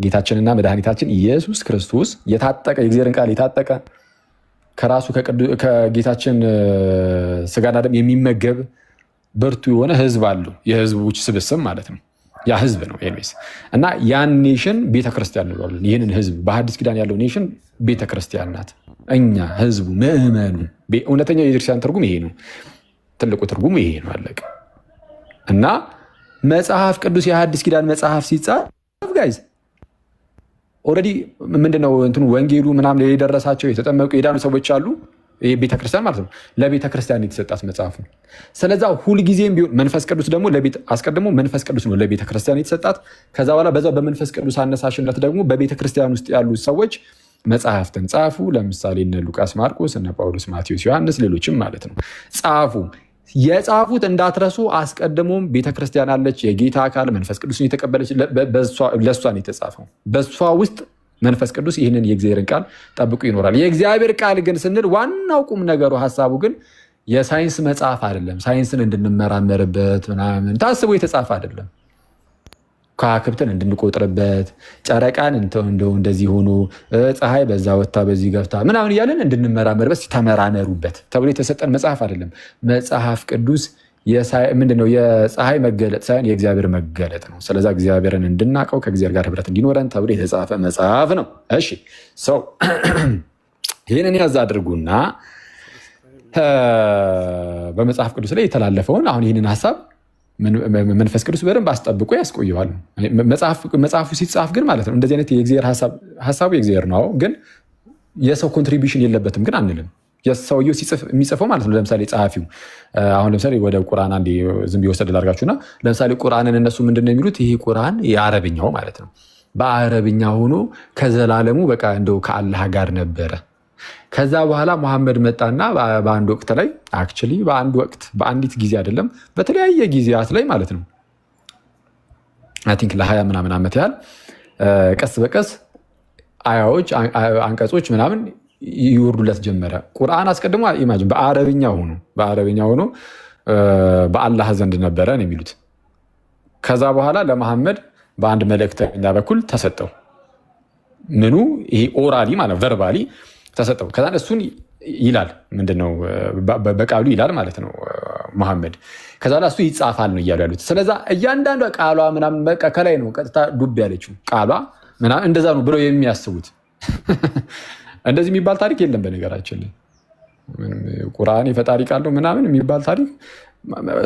ጌታችንና መድኃኒታችን ኢየሱስ ክርስቶስ የታጠቀ የእግዚአብሔርን ቃል የታጠቀ ከራሱ ከጌታችን ስጋና ደም የሚመገብ ብርቱ የሆነ ህዝብ አሉ። የህዝቦች ስብስብ ማለት ነው። ያ ህዝብ ነው ኤኒዌይስ። እና ያን ኔሽን ቤተክርስቲያን እንለዋለን። ይህንን ህዝብ በሐዲስ ኪዳን ያለው ኔሽን ቤተክርስቲያን ናት። እኛ ህዝቡ ምእመኑ። እውነተኛው የቤተክርስቲያን ትርጉም ይሄ ነው። ትልቁ ትርጉም ይሄ ነው። አለቀ። እና መጽሐፍ ቅዱስ የሐዲስ ኪዳን መጽሐፍ ሲጻፍ ጋይዝ ኦልሬዲ ምንድነው እንትኑ ወንጌሉ ምናምን የደረሳቸው የተጠመቁ የዳኑ ሰዎች አሉ። ቤተክርስቲያን ማለት ነው። ለቤተክርስቲያን የተሰጣት መጽሐፍ ነው። ስለዛ ሁልጊዜም ቢሆን መንፈስ ቅዱስ ደግሞ አስቀድሞ መንፈስ ቅዱስ ነው ለቤተክርስቲያን የተሰጣት። ከዛ በኋላ በዛው በመንፈስ ቅዱስ አነሳሽነት ደግሞ በቤተክርስቲያን ውስጥ ያሉ ሰዎች መጽሐፍትን ጻፉ። ለምሳሌ እነ ሉቃስ፣ ማርቆስ፣ እነ ጳውሎስ፣ ማቴዎስ፣ ዮሐንስ ሌሎችም ማለት ነው ጻፉ። የጻፉት እንዳትረሱ። አስቀድሞም ቤተክርስቲያን አለች፣ የጌታ አካል መንፈስ ቅዱስን የተቀበለች ለእሷ ነው የተጻፈው። በእሷ ውስጥ መንፈስ ቅዱስ ይህንን የእግዚአብሔርን ቃል ጠብቁ ይኖራል። የእግዚአብሔር ቃል ግን ስንል ዋናው ቁም ነገሩ ሀሳቡ ግን የሳይንስ መጽሐፍ አይደለም። ሳይንስን እንድንመራመርበት ምናምን ታስቦ የተጻፈ አይደለም። ከዋክብትን እንድንቆጥርበት፣ ጨረቃን እንደዚህ ሆኖ ፀሐይ በዛ ወታ በዚህ ገብታ ምናምን እያለን እንድንመራመርበት ተመራመሩበት ተብሎ የተሰጠን መጽሐፍ አይደለም። መጽሐፍ ቅዱስ ምንድነው? የፀሐይ መገለጥ ሳይሆን የእግዚአብሔር መገለጥ ነው። ስለዛ እግዚአብሔርን እንድናቀው ከእግዚአብሔር ጋር ህብረት እንዲኖረን ተብሎ የተጻፈ መጽሐፍ ነው። እሺ ሰው ይህንን ያዝ አድርጉና በመጽሐፍ ቅዱስ ላይ የተላለፈውን አሁን ይህንን ሀሳብ መንፈስ ቅዱስ በደንብ አስጠብቆ ያስቆየዋል። መጽሐፉ ሲጻፍ ግን ማለት ነው እንደዚህ አይነት የእግዚአብሔር ሀሳቡ የእግዚአብሔር ነው፣ ግን የሰው ኮንትሪቢሽን የለበትም ግን አንልም። የሰውየው የሚጽፈው ማለት ነው። ለምሳሌ ጸሐፊው አሁን ለምሳሌ ወደ ቁርአን አንዴ ዝም ብዬ ወሰድ ላድርጋችሁና ለምሳሌ ቁርአንን እነሱ ምንድን ነው የሚሉት? ይሄ ቁርአን የአረብኛው ማለት ነው በአረብኛ ሆኖ ከዘላለሙ በቃ እንደው ከአላህ ጋር ነበረ። ከዛ በኋላ መሐመድ መጣና በአንድ ወቅት ላይ አክቹዋሊ በአንድ ወቅት በአንዲት ጊዜ አይደለም በተለያየ ጊዜያት ላይ ማለት ነው አይ ቲንክ ለ20 ምናምን ዓመት ያህል ቀስ በቀስ አያዎች አንቀጾች ምናምን ይወርዱለት ጀመረ። ቁርአን አስቀድሞ ኢማጂን በአረብኛ ሆኖ በአላህ ዘንድ ነበረ ነው የሚሉት። ከዛ በኋላ ለመሐመድ በአንድ መልእክተኛ በኩል ተሰጠው። ምኑ ይሄ ኦራሊ ማለት ቨርባሊ ተሰጠው። ከዛ እሱን ይላል ምንድነው በቃሉ ይላል ማለት ነው መሐመድ። ከዛ በኋላ እሱ ይጻፋል ነው እያሉ ያሉት። ስለዛ እያንዳንዷ ቃሏ ምናምን በቃ ከላይ ነው ቀጥታ ዱብ ያለችው ቃሏ ምናምን እንደዛ ነው ብለው የሚያስቡት። እንደዚህ የሚባል ታሪክ የለም በነገራችን ላይ። ቁርአን የፈጣሪ ቃል ነው ምናምን የሚባል ታሪክ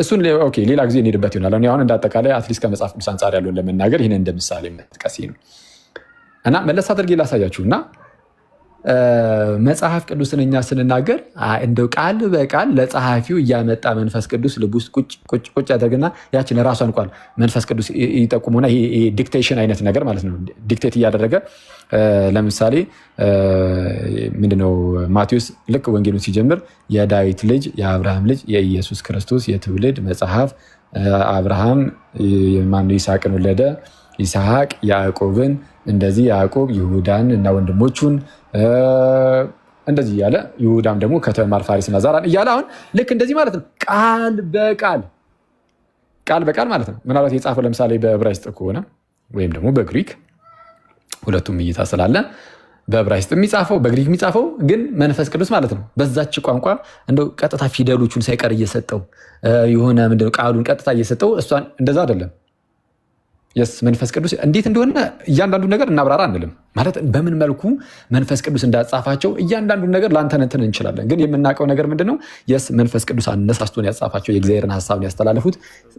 እሱን ኦኬ ሌላ ጊዜ እንሄድበት ይሆናል። አሁን እንዳጠቃላይ አትሊስት ከመጽሐፍ ቅዱስ አንጻር ያለውን ለመናገር ይህን እንደ ምሳሌ መጥቀስ ነው እና መለስ አድርጌ ላሳያችሁ እና መጽሐፍ ቅዱስን እኛ ስንናገር እንደው ቃል በቃል ለጸሐፊው እያመጣ መንፈስ ቅዱስ ልብ ውስጥ ቁጭ ያደርግና ያችን ራሷን ቃል መንፈስ ቅዱስ ይጠቁሙና ይሄ ዲክቴሽን አይነት ነገር ማለት ነው። ዲክቴት እያደረገ ለምሳሌ ምንድነው ማቴዎስ ልክ ወንጌሉን ሲጀምር የዳዊት ልጅ የአብርሃም ልጅ የኢየሱስ ክርስቶስ የትውልድ መጽሐፍ አብርሃም ይስሐቅን ወለደ፣ ይስሐቅ ያዕቆብን፣ እንደዚህ ያዕቆብ ይሁዳን እና ወንድሞቹን እንደዚህ እያለ ይሁዳም ደግሞ ከተማር ፋሪስና ዛራን እያለ አሁን ልክ እንደዚህ ማለት ነው። ቃል በቃል ማለት ነው። ምናልባት የጻፈው ለምሳሌ በዕብራይስጥ ከሆነ ወይም ደግሞ በግሪክ ሁለቱም እይታ ስላለ በዕብራይስጥ የሚጻፈው በግሪክ የሚጻፈው ግን መንፈስ ቅዱስ ማለት ነው። በዛች ቋንቋ እንደው ቀጥታ ፊደሎቹን ሳይቀር እየሰጠው የሆነ ምንድነው ቃሉን ቀጥታ እየሰጠው እሷን እንደዛ አይደለም። መንፈስ ቅዱስ እንዴት እንደሆነ እያንዳንዱ ነገር እናብራራ አንልም። ማለት በምን መልኩ መንፈስ ቅዱስ እንዳጻፋቸው እያንዳንዱ ነገር ላንተነትን እንችላለን። ግን የምናውቀው ነገር ምንድነው? መንፈስ ቅዱስ አነሳስቶን ያጻፋቸው የእግዚአብሔርን ሀሳብ ያስተላለፉት።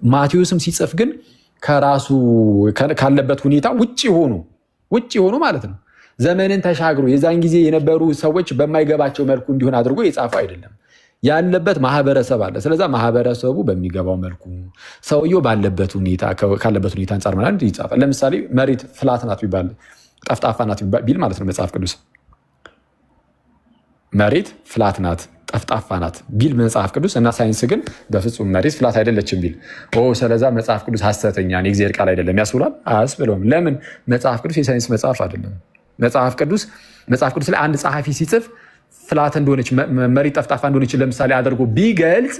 ማቴዎስም ሲጽፍ ግን ከራሱ ካለበት ሁኔታ ውጭ ሆኑ ማለት ነው። ዘመንን ተሻግሮ የዛን ጊዜ የነበሩ ሰዎች በማይገባቸው መልኩ እንዲሆን አድርጎ የጻፈው አይደለም። ያለበት ማህበረሰብ አለ። ስለዛ ማህበረሰቡ በሚገባው መልኩ ሰውየው ካለበት ሁኔታ አንጻር ማለት ይጻፋል። ለምሳሌ መሬት ፍላት ናት ቢባል ጠፍጣፋ ናት ቢል ማለት ነው መጽሐፍ ቅዱስ መሬት ፍላት ናት ጠፍጣፋ ናት ቢል መጽሐፍ ቅዱስ እና ሳይንስ ግን በፍጹም መሬት ፍላት አይደለችም ቢል ስለዛ መጽሐፍ ቅዱስ ሐሰተኛ ነው የእግዚአብሔር ቃል አይደለም ያስብላል? አያስብለውም። ለምን? መጽሐፍ ቅዱስ የሳይንስ መጽሐፍ አይደለም። መጽሐፍ ቅዱስ ላይ አንድ ጸሐፊ ሲጽፍ ፍላት እንደሆነች መሬት ጠፍጣፋ እንደሆነች ለምሳሌ አድርጎ ቢገልጽ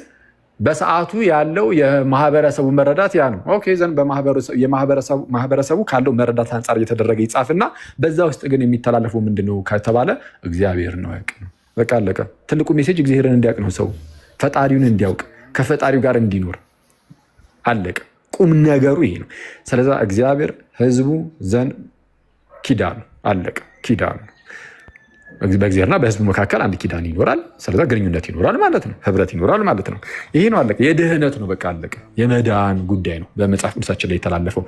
በሰዓቱ ያለው የማህበረሰቡ መረዳት ያ ነው። ኦኬ ዘንድ ማህበረሰቡ ካለው መረዳት አንጻር እየተደረገ ይጻፍና በዛ ውስጥ ግን የሚተላለፈው ምንድነው ከተባለ እግዚአብሔር ነው ያውቅ ነው። በቃ አለቀ። ትልቁ ሜሴጅ እግዚአብሔርን እንዲያውቅ ነው። ሰው ፈጣሪውን እንዲያውቅ ከፈጣሪው ጋር እንዲኖር አለቀ። ቁም ነገሩ ይሄ ነው። ስለዚህ እግዚአብሔር ህዝቡ ዘንድ ኪዳኑ አለቀ። ኪዳኑ በእግዚአብሔርና በህዝቡ መካከል አንድ ኪዳን ይኖራል። ስለዚህ ግንኙነት ይኖራል ማለት ነው። ህብረት ይኖራል ማለት ነው። ይሄ ነው አለቀ። የድህነት ነው በቃ አለቀ። የመዳን ጉዳይ ነው በመጽሐፍ ቅዱሳችን ላይ የተላለፈው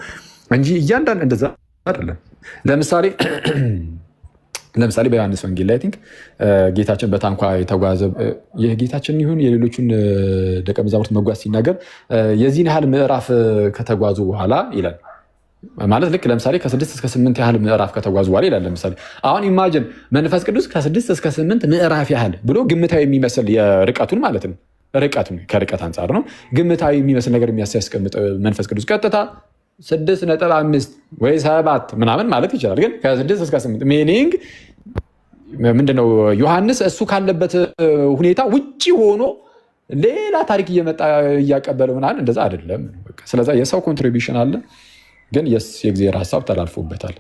እንጂ እያንዳንድ እንደዛ አይደለም። ለምሳሌ በዮሐንስ ወንጌል ላይ ቲንክ ጌታችን በታንኳ የተጓዘ የጌታችን ይሁን የሌሎቹን ደቀ መዛሙርት መጓዝ ሲናገር የዚህን ያህል ምዕራፍ ከተጓዙ በኋላ ይላል። ማለት ልክ ለምሳሌ ከ6 እስከ 8 ያህል ምዕራፍ ከተጓዙ በኋላ ይላል። ለምሳሌ አሁን ኢማጅን መንፈስ ቅዱስ ከ6 እስከ 8 ምዕራፍ ያህል ብሎ ግምታዊ የሚመስል የርቀቱን ማለት ነው። ርቀቱን ከርቀት አንጻር ነው ግምታዊ የሚመስል ነገር የሚያስቀምጥ መንፈስ ቅዱስ ቀጥታ 6.5 ወይ 7 ምናምን ማለት ይችላል። ግን ከ6 እስከ 8 ሚኒንግ ምንድነው? ዮሐንስ እሱ ካለበት ሁኔታ ውጪ ሆኖ ሌላ ታሪክ እየመጣ እያቀበለ ምናምን እንደዛ አይደለም። ስለዛ የሰው ኮንትሪቢሽን አለ፣ ግን የእግዚአብሔር ሀሳብ ተላልፎበታል።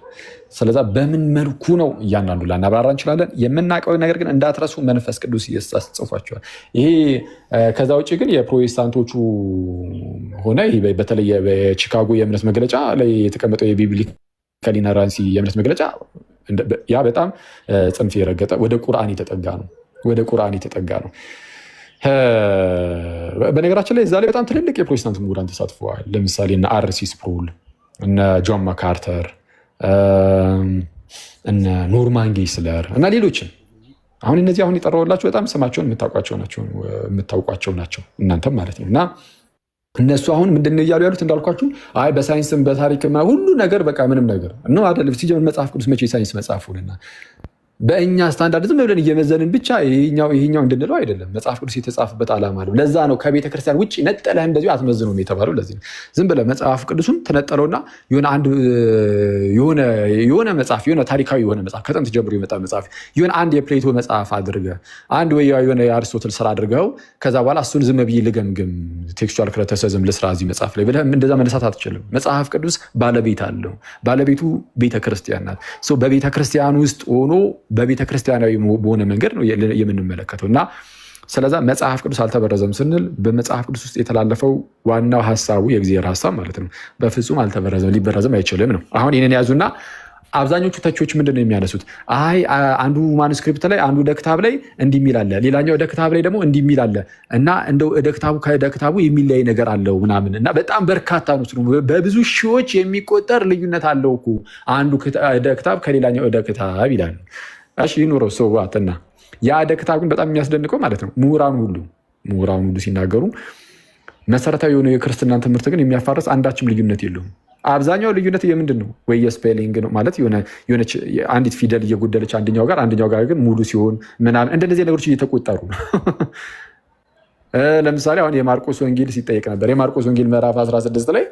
ስለዛ በምን መልኩ ነው እያንዳንዱ ላናብራራ እንችላለን። የምናውቀው ነገር ግን እንዳትረሱ መንፈስ ቅዱስ ጽፏቸዋል። ይሄ ከዛ ውጭ ግን የፕሮቴስታንቶቹ ሆነ በተለይ በቺካጎ የእምነት መግለጫ ላይ የተቀመጠው የቢብሊካል ኢነራንሲ የእምነት መግለጫ ያ በጣም ጽንፍ የረገጠ ወደ ቁርአን የተጠጋ ነው። በነገራችን ላይ እዛ ላይ በጣም ትልልቅ የፕሮቴስታንት ምሁራን ተሳትፈዋል። ለምሳሌ እነ አርሲ ስፕሩል፣ እነ ጆን ማካርተር፣ እነ ኖርማን ጌስለር እና ሌሎችም። አሁን እነዚህ አሁን የጠራሁላችሁ በጣም ስማቸውን የምታውቋቸው ናቸው እናንተም ማለት ነው። እና እነሱ አሁን ምንድን ነው እያሉ ያሉት እንዳልኳችሁ፣ አይ በሳይንስም በታሪክም ሁሉ ነገር በቃ ምንም ነገር ነው አይደለም። ሲጀምር መጽሐፍ ቅዱስ መቼ ሳይንስ መጽሐፍ ሆነና በእኛ ስታንዳርድ ዝም ብለን እየመዘንን ብቻ ይሄኛው እንድንለው አይደለም። መጽሐፍ ቅዱስ የተጻፈበት ዓላማ አለው። ለዛ ነው ከቤተክርስቲያን ውጭ ነጠለህ እንደዚሁ አትመዝነውም የተባለው። ለዚህ ነው ዝም ብለህ መጽሐፍ ቅዱስን ተነጠለውና የሆነ መጽሐፍ የሆነ ታሪካዊ የሆነ መጽሐፍ ከጥንት ጀምሮ የመጣ መጽሐፍ የሆነ አንድ የፕሌቶ መጽሐፍ አድርገህ አንድ ወይ የሆነ የአርስቶትል ስራ አድርገው ከዛ በኋላ እሱን ዝም ብዬ ልገምግም ቴክስቹዋል ክሪቲሲዝም ልስራ እዚህ መጽሐፍ ላይ ብለህ እንደዛ መነሳት አትችልም። መጽሐፍ ቅዱስ ባለቤት አለው። ባለቤቱ ቤተክርስቲያን ናት። በቤተክርስቲያን ውስጥ ሆኖ በቤተ ክርስቲያናዊ በሆነ መንገድ ነው የምንመለከተው። እና ስለዛ መጽሐፍ ቅዱስ አልተበረዘም ስንል በመጽሐፍ ቅዱስ ውስጥ የተላለፈው ዋናው ሀሳቡ የእግዚአብሔር ሀሳብ ማለት ነው በፍጹም አልተበረዘም፣ ሊበረዝም አይችልም ነው። አሁን ይህንን ያዙና አብዛኞቹ ተቾች ምንድን ነው የሚያነሱት? አይ አንዱ ማኑስክሪፕት ላይ አንዱ ደክታብ ላይ እንዲህ የሚል አለ፣ ሌላኛው ደክታብ ላይ ደግሞ እንዲህ የሚል አለ እና እንደው ከደክታቡ የሚለይ ነገር አለው ምናምን እና በጣም በርካታ ነው። በብዙ ሺዎች የሚቆጠር ልዩነት አለው እኮ አንዱ ደክታብ ከሌላኛው ደክታብ ይላል። እሺ ይኑረው ሰዋትና ያ ደክታብ ግን በጣም የሚያስደንቀው ማለት ነው ምሁራኑ ሁሉ ሲናገሩ መሰረታዊ የሆነ የክርስትናን ትምህርት ግን የሚያፋርስ አንዳችም ልዩነት የለውም። አብዛኛው ልዩነት የምንድን ነው? ወይ የስፔሊንግ ነው ማለት የሆነች አንዲት ፊደል እየጎደለች አንደኛው ጋር ግን ሙሉ ሲሆን ምናምን እንደነዚህ ነገሮች እየተቆጠሩ ነው። ለምሳሌ አሁን የማርቆስ ወንጌል ሲጠየቅ ነበር። የማርቆስ ወንጌል ምዕራፍ 16 ላይ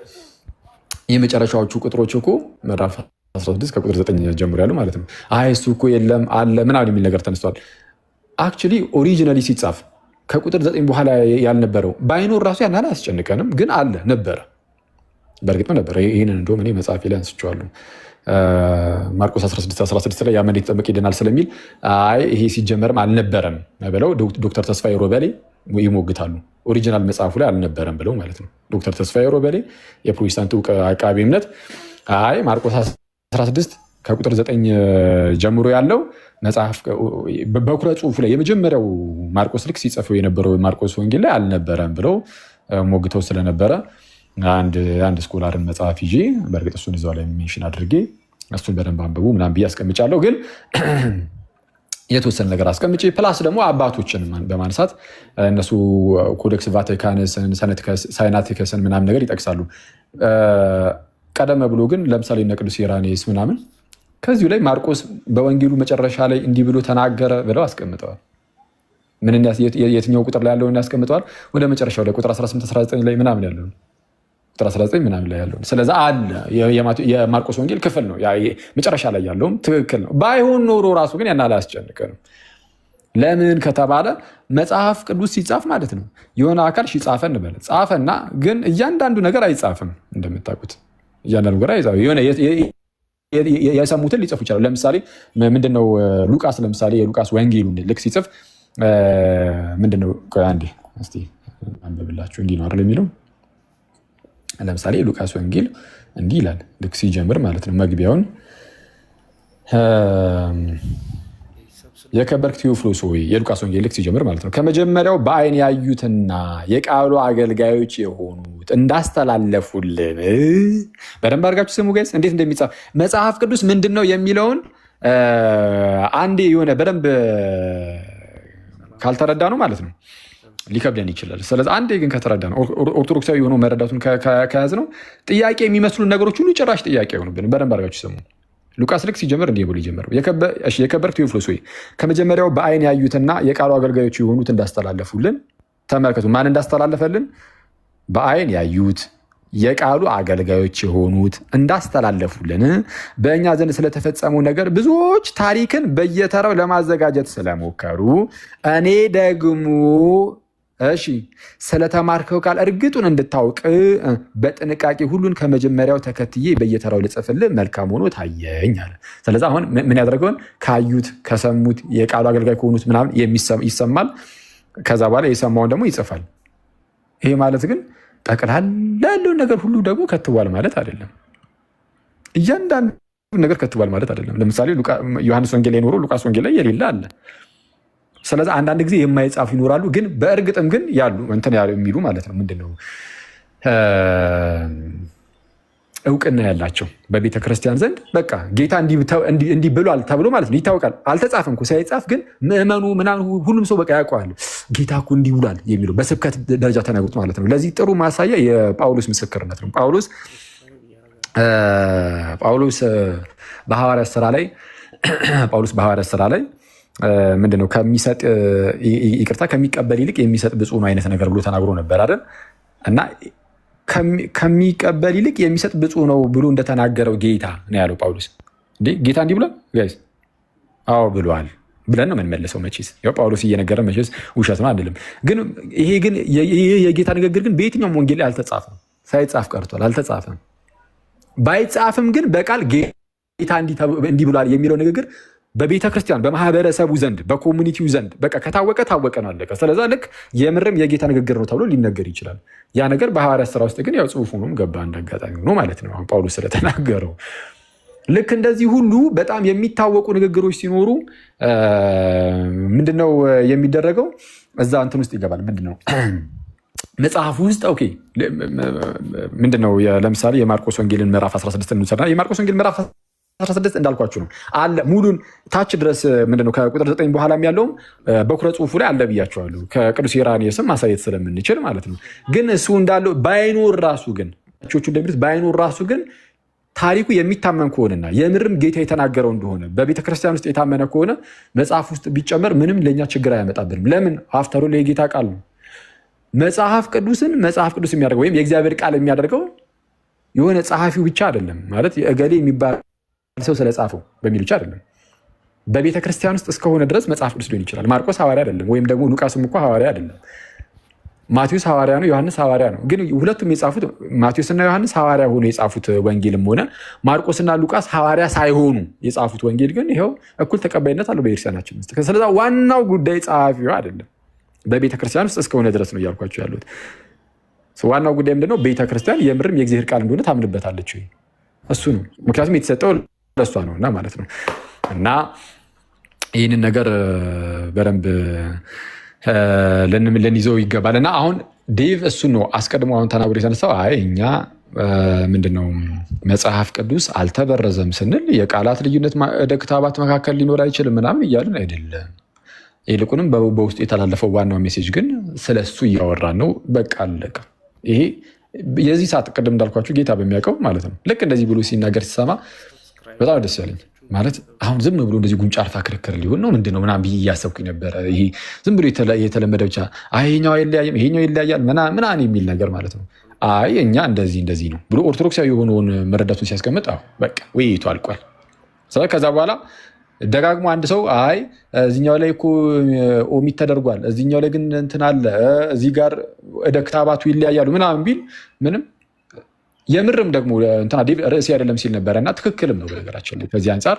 የመጨረሻዎቹ ቁጥሮች እኮ ምዕራፍ 16 ከቁጥር 9 ጀምሮ ያሉ ማለት ነው። አይ እሱ እኮ የለም አለ ምናምን የሚል ነገር ተነስቷል። አክቹዋሊ ኦሪጂናሊ ሲጻፍ ከቁጥር 9 በኋላ ያልነበረው ባይኖር ራሱ ያን አያስጨንቀንም፣ ግን አለ ነበረ። በእርግጥ ነበረ። ይህንን እንደውም እኔ መጽሐፌ ላይ አንስቼዋለሁ። ማርቆስ 16 ላይ ያመነ የተጠመቀ ይድናል ስለሚል አይ ይሄ ሲጀመርም አልነበረም ብለው ዶክተር ተስፋዬ ሮበሌ ይሞግታሉ። ኦሪጂናል መጽሐፉ ላይ አልነበረም ብለው ማለት ነው። ዶክተር ተስፋዬ ሮበሌ የፕሮቴስታንት እውቅ አቃቤ እምነት አይ ማርቆስ 16 ከቁጥር 9 ጀምሮ ያለው መጽሐፍ በኩረ ጽሑፉ ላይ የመጀመሪያው ማርቆስ ልክ ሲጽፈው የነበረው ማርቆስ ወንጌል ላይ አልነበረም ብለው ሞግተው ስለነበረ አንድ ስኮላርን መጽሐፍ ይዤ በእርግጥ እሱን እዛው ላይ ሜንሽን አድርጌ እሱን በደንብ አንብቡ ምናምን ብዬ አስቀምጫለሁ። ግን የተወሰነ ነገር አስቀምጬ ፕላስ ደግሞ አባቶችን በማንሳት እነሱ ኮዴክስ ቫቲካንስን ሳይናቲከስን ምናምን ነገር ይጠቅሳሉ። ቀደም ብሎ ግን ለምሳሌ እነ ቅዱስ ኢራኔስ ምናምን ከዚሁ ላይ ማርቆስ በወንጌሉ መጨረሻ ላይ እንዲህ ብሎ ተናገረ ብለው አስቀምጠዋል። የትኛው ቁጥር ላይ ያለውን ያስቀምጠዋል? ወደ መጨረሻው ላይ ቁጥር 18-19 ላይ ምናምን ያለውን ቁጥር 19 ምናምን ላይ ያለውን። ስለዚህ አለ የማርቆስ ወንጌል ክፍል ነው መጨረሻ ላይ ያለውም ትክክል ነው። ባይሆን ኖሮ ራሱ ግን ያን አላስጨንቀንም። ለምን ከተባለ መጽሐፍ ቅዱስ ሲጻፍ ማለት ነው የሆነ አካል ጻፈ እንበል ጻፈና፣ ግን እያንዳንዱ ነገር አይጻፍም። እንደምታውቁት እያንዳንዱ ነገር አይጻፍም። የሆነ የሰሙትን ሊጽፉ ይችላሉ። ለምሳሌ ምንድነው ሉቃስ ለምሳሌ የሉቃስ ወንጌሉን ልክ ሲጽፍ ምንድነው አንዴ እስቲ አንብብላችሁ እንዲህ ነው አይደል የሚለው። ለምሳሌ ሉቃስ ወንጌል እንዲህ ይላል ልክ ሲጀምር ማለት ነው መግቢያውን የከበርክ ቴዎፍሎስ ሆይ የሉቃስ ወንጌል ልክ ሲጀምር ማለት ነው ከመጀመሪያው በአይን ያዩትና የቃሉ አገልጋዮች የሆኑት እንዳስተላለፉልን። በደንብ አድርጋችሁ ስሙ ጋይስ፣ እንዴት እንደሚጻፍ መጽሐፍ ቅዱስ ምንድን ነው የሚለውን አንዴ የሆነ በደንብ ካልተረዳ ነው ማለት ነው ሊከብደን ይችላል። ስለዚህ አንዴ ግን ከተረዳ ነው ኦርቶዶክሳዊ የሆነው መረዳቱን ከያዝ ነው ጥያቄ የሚመስሉ ነገሮች ሁሉ ጭራሽ ጥያቄ አይሆኑብን። በደንብ አድርጋችሁ ስሙ። ሉቃስ ልክ ሲጀምር እንዲህ ብሎ ይጀምራል። የከበርክ ቴዎፍሎስ ሆይ ከመጀመሪያው በአይን ያዩትና የቃሉ አገልጋዮች የሆኑት እንዳስተላለፉልን። ተመልከቱ፣ ማን እንዳስተላለፈልን? በአይን ያዩት የቃሉ አገልጋዮች የሆኑት እንዳስተላለፉልን በእኛ ዘንድ ስለተፈጸመው ነገር ብዙዎች ታሪክን በየተራው ለማዘጋጀት ስለሞከሩ እኔ ደግሞ ስለተማርከው ቃል እርግጡን እንድታውቅ በጥንቃቄ ሁሉን ከመጀመሪያው ተከትዬ በየተራው ልጽፍልህ መልካም ሆኖ ታየኝ አለ። ስለዚህ አሁን ምን ያደርገውን ካዩት ከሰሙት የቃሉ አገልጋይ ከሆኑት ምናምን ይሰማል። ከዛ በኋላ የሰማውን ደግሞ ይጽፋል። ይሄ ማለት ግን ጠቅላላ ያለውን ነገር ሁሉ ደግሞ ከትቧል ማለት አይደለም። እያንዳንዱ ነገር ከትቧል ማለት አይደለም። ለምሳሌ ዮሐንስ ወንጌል ላይ ኖሮ ሉቃስ ወንጌል ላይ የሌለ አለ። ስለዚህ አንዳንድ ጊዜ የማይጻፉ ይኖራሉ፣ ግን በእርግጥም ግን ያሉ እንትን የሚሉ ማለት ነው። ምንድነው እውቅና ያላቸው በቤተ ክርስቲያን ዘንድ በቃ ጌታ እንዲህ ብሏል ተብሎ ማለት ነው ይታወቃል። አልተጻፈም እኮ ሳይጻፍ ግን ምዕመኑ ምናምን ሁሉም ሰው በቃ ያውቀዋል። ጌታ እኮ እንዲህ ብሏል የሚለው በስብከት ደረጃ ተናግሮት ማለት ነው። ለዚህ ጥሩ ማሳያ የጳውሎስ ምስክርነት ነው። ጳውሎስ በሐዋርያት ስራ ላይ ምንድነው ከሚቀበል ይልቅ የሚሰጥ ብፁዕ ነው አይነት ነገር ብሎ ተናግሮ ነበር አይደል? እና ከሚቀበል ይልቅ የሚሰጥ ብፁዕ ነው ብሎ እንደተናገረው ጌታ ነው ያለው ጳውሎስ። ጌታ እንዲህ ብሏል ጋይስ? አዎ ብሏል ብለን ነው የምንመልሰው። መቼስ ያው ጳውሎስ እየነገረ መቼስ ውሸት ነው አይደለም። ግን ይሄ የጌታ ንግግር ግን በየትኛውም ወንጌል ላይ አልተጻፈም። ሳይጻፍ ቀርቷል፣ አልተጻፈም። ባይጻፍም ግን በቃል ጌታ እንዲህ ብሏል የሚለው ንግግር በቤተ ክርስቲያን በማህበረሰቡ ዘንድ በኮሚኒቲው ዘንድ በቃ ከታወቀ ነው አለቀ። ስለዛ ልክ የምርም የጌታ ንግግር ነው ተብሎ ሊነገር ይችላል። ያ ነገር በሐዋርያት ስራ ውስጥ ግን ያው ጽሁፉ ነው ገባ እንዳጋጣሚ ሆኖ ማለት ነው አሁን ጳውሎስ ስለተናገረው። ልክ እንደዚህ ሁሉ በጣም የሚታወቁ ንግግሮች ሲኖሩ ምንድነው የሚደረገው? እዛ እንትን ውስጥ ይገባል። ምንድነው መጽሐፉ ውስጥ ኦኬ ምንድነው ለምሳሌ የማርቆስ ወንጌልን ምዕራፍ 16 እንውሰድና የማርቆስ ወንጌል ምዕራፍ 16 እንዳልኳችሁ ነው አለ ሙሉን ታች ድረስ ምንድነው ከቁጥር 9 በኋላም ያለውም በኩረ ጽሁፉ ላይ አለ ብያቸዋለሁ። ከቅዱስ ኢራኒዮስም ማሳየት ስለምንችል ማለት ነው። ግን እሱ እንዳለው ባይኖር ራሱ ግን ታሪኩ የሚታመን ከሆነና የምርም ጌታ የተናገረው እንደሆነ በቤተ ክርስቲያን ውስጥ የታመነ ከሆነ መጽሐፍ ውስጥ ቢጨመር ምንም ለእኛ ችግር አያመጣብንም። ለምን? አፍተሩ የጌታ ቃል ነው። መጽሐፍ ቅዱስ የሚያደርገው ወይም የእግዚአብሔር ቃል የሚያደርገው የሆነ ጸሐፊው ብቻ አይደለም ማለት እገሌ የሚባል ሰው ስለጻፈው በሚል ብቻ አይደለም። በቤተ ክርስቲያን ውስጥ እስከሆነ ድረስ መጽሐፍ ቅዱስ ሊሆን ይችላል። ማርቆስ ሐዋርያ አይደለም፣ ወይም ደግሞ ሉቃስም እኮ ሐዋርያ አይደለም። ማቴዎስ ሐዋርያ ነው፣ ዮሐንስ ሐዋርያ ነው። ግን ሁለቱም የጻፉት ማቴዎስና ዮሐንስ ሐዋርያ ሆኖ የጻፉት ወንጌልም ሆነ ማርቆስና ሉቃስ ሐዋርያ ሳይሆኑ የጻፉት ወንጌል ግን ይኸው እኩል ተቀባይነት አለው በቤተክርስቲያናችን ውስጥ። ስለዛ ዋናው ጉዳይ ጸሐፊው አይደለም፣ በቤተ ክርስቲያን ውስጥ እስከሆነ ድረስ ነው እያልኳቸው ያሉት። ዋናው ጉዳይ ምንድነው? ቤተክርስቲያን የምርም የእግዚአብሔር ቃል እንደሆነ ታምንበታለች። እሱ ነው። ምክንያቱም የተሰጠው ለእሷ ነው እና ማለት ነው። እና ይህንን ነገር በደንብ ልንይዘው ይገባል። እና አሁን ዴቭ እሱን ነው አስቀድሞ አሁን ተናግሮ የተነሳው። አይ እኛ ምንድነው መጽሐፍ ቅዱስ አልተበረዘም ስንል የቃላት ልዩነት ክታባት መካከል ሊኖር አይችልም ምናምን እያልን አይደለም። ይልቁንም በውስጡ የተላለፈው ዋናው ሜሴጅ ግን ስለሱ እያወራን ነው። በቃ አለቀ። ይሄ የዚህ ሰዓት ቅድም እንዳልኳችሁ ጌታ በሚያውቀው ማለት ነው። ልክ እንደዚህ ብሎ ሲናገር ሲሰማ በጣም ደስ ያለኝ ማለት አሁን ዝም ብሎ እንደዚህ ጉንጫ አልፋ ክርክር ሊሆን ነው ምንድነው ምናምን ብዬ እያሰብኩኝ ነበረ። ይሄ ዝም ብሎ የተለመደ ብቻ ይሄኛው አይለያይም ይሄኛው ይለያያል ምናምን የሚል ነገር ማለት ነው። አይ እኛ እንደዚህ ነው ብሎ ኦርቶዶክሳዊ የሆነውን መረዳቱን ሲያስቀምጥ በቃ ውይይቱ አልቋል። ከዛ በኋላ ደጋግሞ አንድ ሰው አይ እዚህኛው ላይ እኮ ኦሚት ተደርጓል፣ እዚህኛው ላይ ግን እንትን አለ፣ እዚህ ጋር ወደ ክታባቱ ይለያያሉ ምናምን ቢል ምንም የምርም ደግሞ እንትና ዴቭ ርዕሴ አይደለም ሲል ነበረና ትክክልም ነው። በነገራችን ላይ ከዚህ አንጻር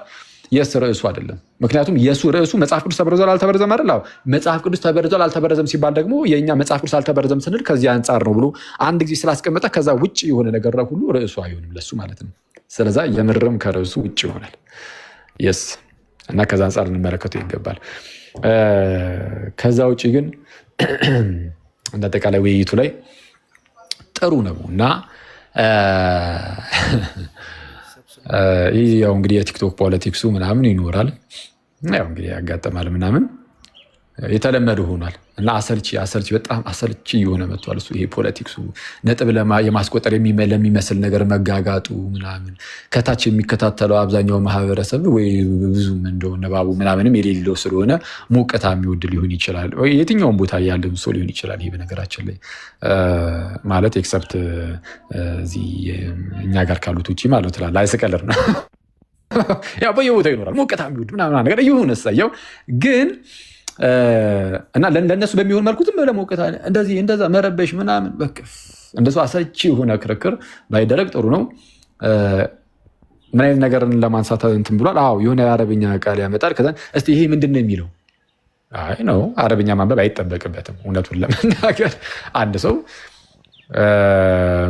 የስ ርዕሱ አይደለም። ምክንያቱም የሱ ርዕሱ መጽሐፍ ቅዱስ ተበርዟል አልተበረዘም አይደል? መጽሐፍ ቅዱስ ተበርዟል አልተበረዘም ሲባል ደግሞ የኛ መጽሐፍ ቅዱስ አልተበረዘም ስንል ከዚህ አንጻር ነው ብሎ አንድ ጊዜ ስላስቀመጠ ከዛ ውጭ የሆነ ነገር ሁሉ ርዕሱ አይሆንም ለሱ ማለት ነው። ስለዛ የምርም ከርዕሱ ውጭ ይሆናል። የስ እና ከዛ አንጻር እንመለከተው ይገባል። ከዛ ውጭ ግን እንደ አጠቃላይ ውይይቱ ላይ ጥሩ ነው እና ይህ ያው እንግዲህ የቲክቶክ ፖለቲክሱ ምናምን ይኖራል። ያው እንግዲህ ያጋጠማል ምናምን የተለመደ ሆኗል እና አሰልቺ በጣም አሰልቺ የሆነ መጥቷል። እሱ ይሄ ፖለቲክሱ ነጥብ የማስቆጠር ለሚመስል ነገር መጋጋጡ ምናምን ከታች የሚከታተለው አብዛኛው ማህበረሰብ ወይ ብዙም እንደሆነ ባቡ ምናምንም የሌለው ስለሆነ ሞቀታ የሚወድ ሊሆን ይችላል። የትኛውም ቦታ ያለ ሰው ሊሆን ይችላል። ይሄ በነገራችን ላይ ማለት ኤክሰፕት እዚህ እኛ ጋር ካሉት ውጭ ማለት ትላል አይስቀልር ነው። ያው በየቦታው ይኖራል ሞቀታ የሚወድ ምናምን ነገር ይሁን እሰየው ግን እና ለነሱ በሚሆን መልኩ ዝም ብለህ መውቀት እንደዚህ እንደዛ መረበሽ ምናምን በቃ እንደሱ አሰልቺ የሆነ ክርክር ባይደረግ ጥሩ ነው። ምን አይነት ነገርን ለማንሳት እንትን ብሏል? አዎ የሆነ የአረብኛ ቃል ያመጣል። ከዛ እስቲ ይሄ ምንድን ነው የሚለው? አይ ነው አረብኛ ማንበብ አይጠበቅበትም። እውነቱን ለመናገር አንድ ሰው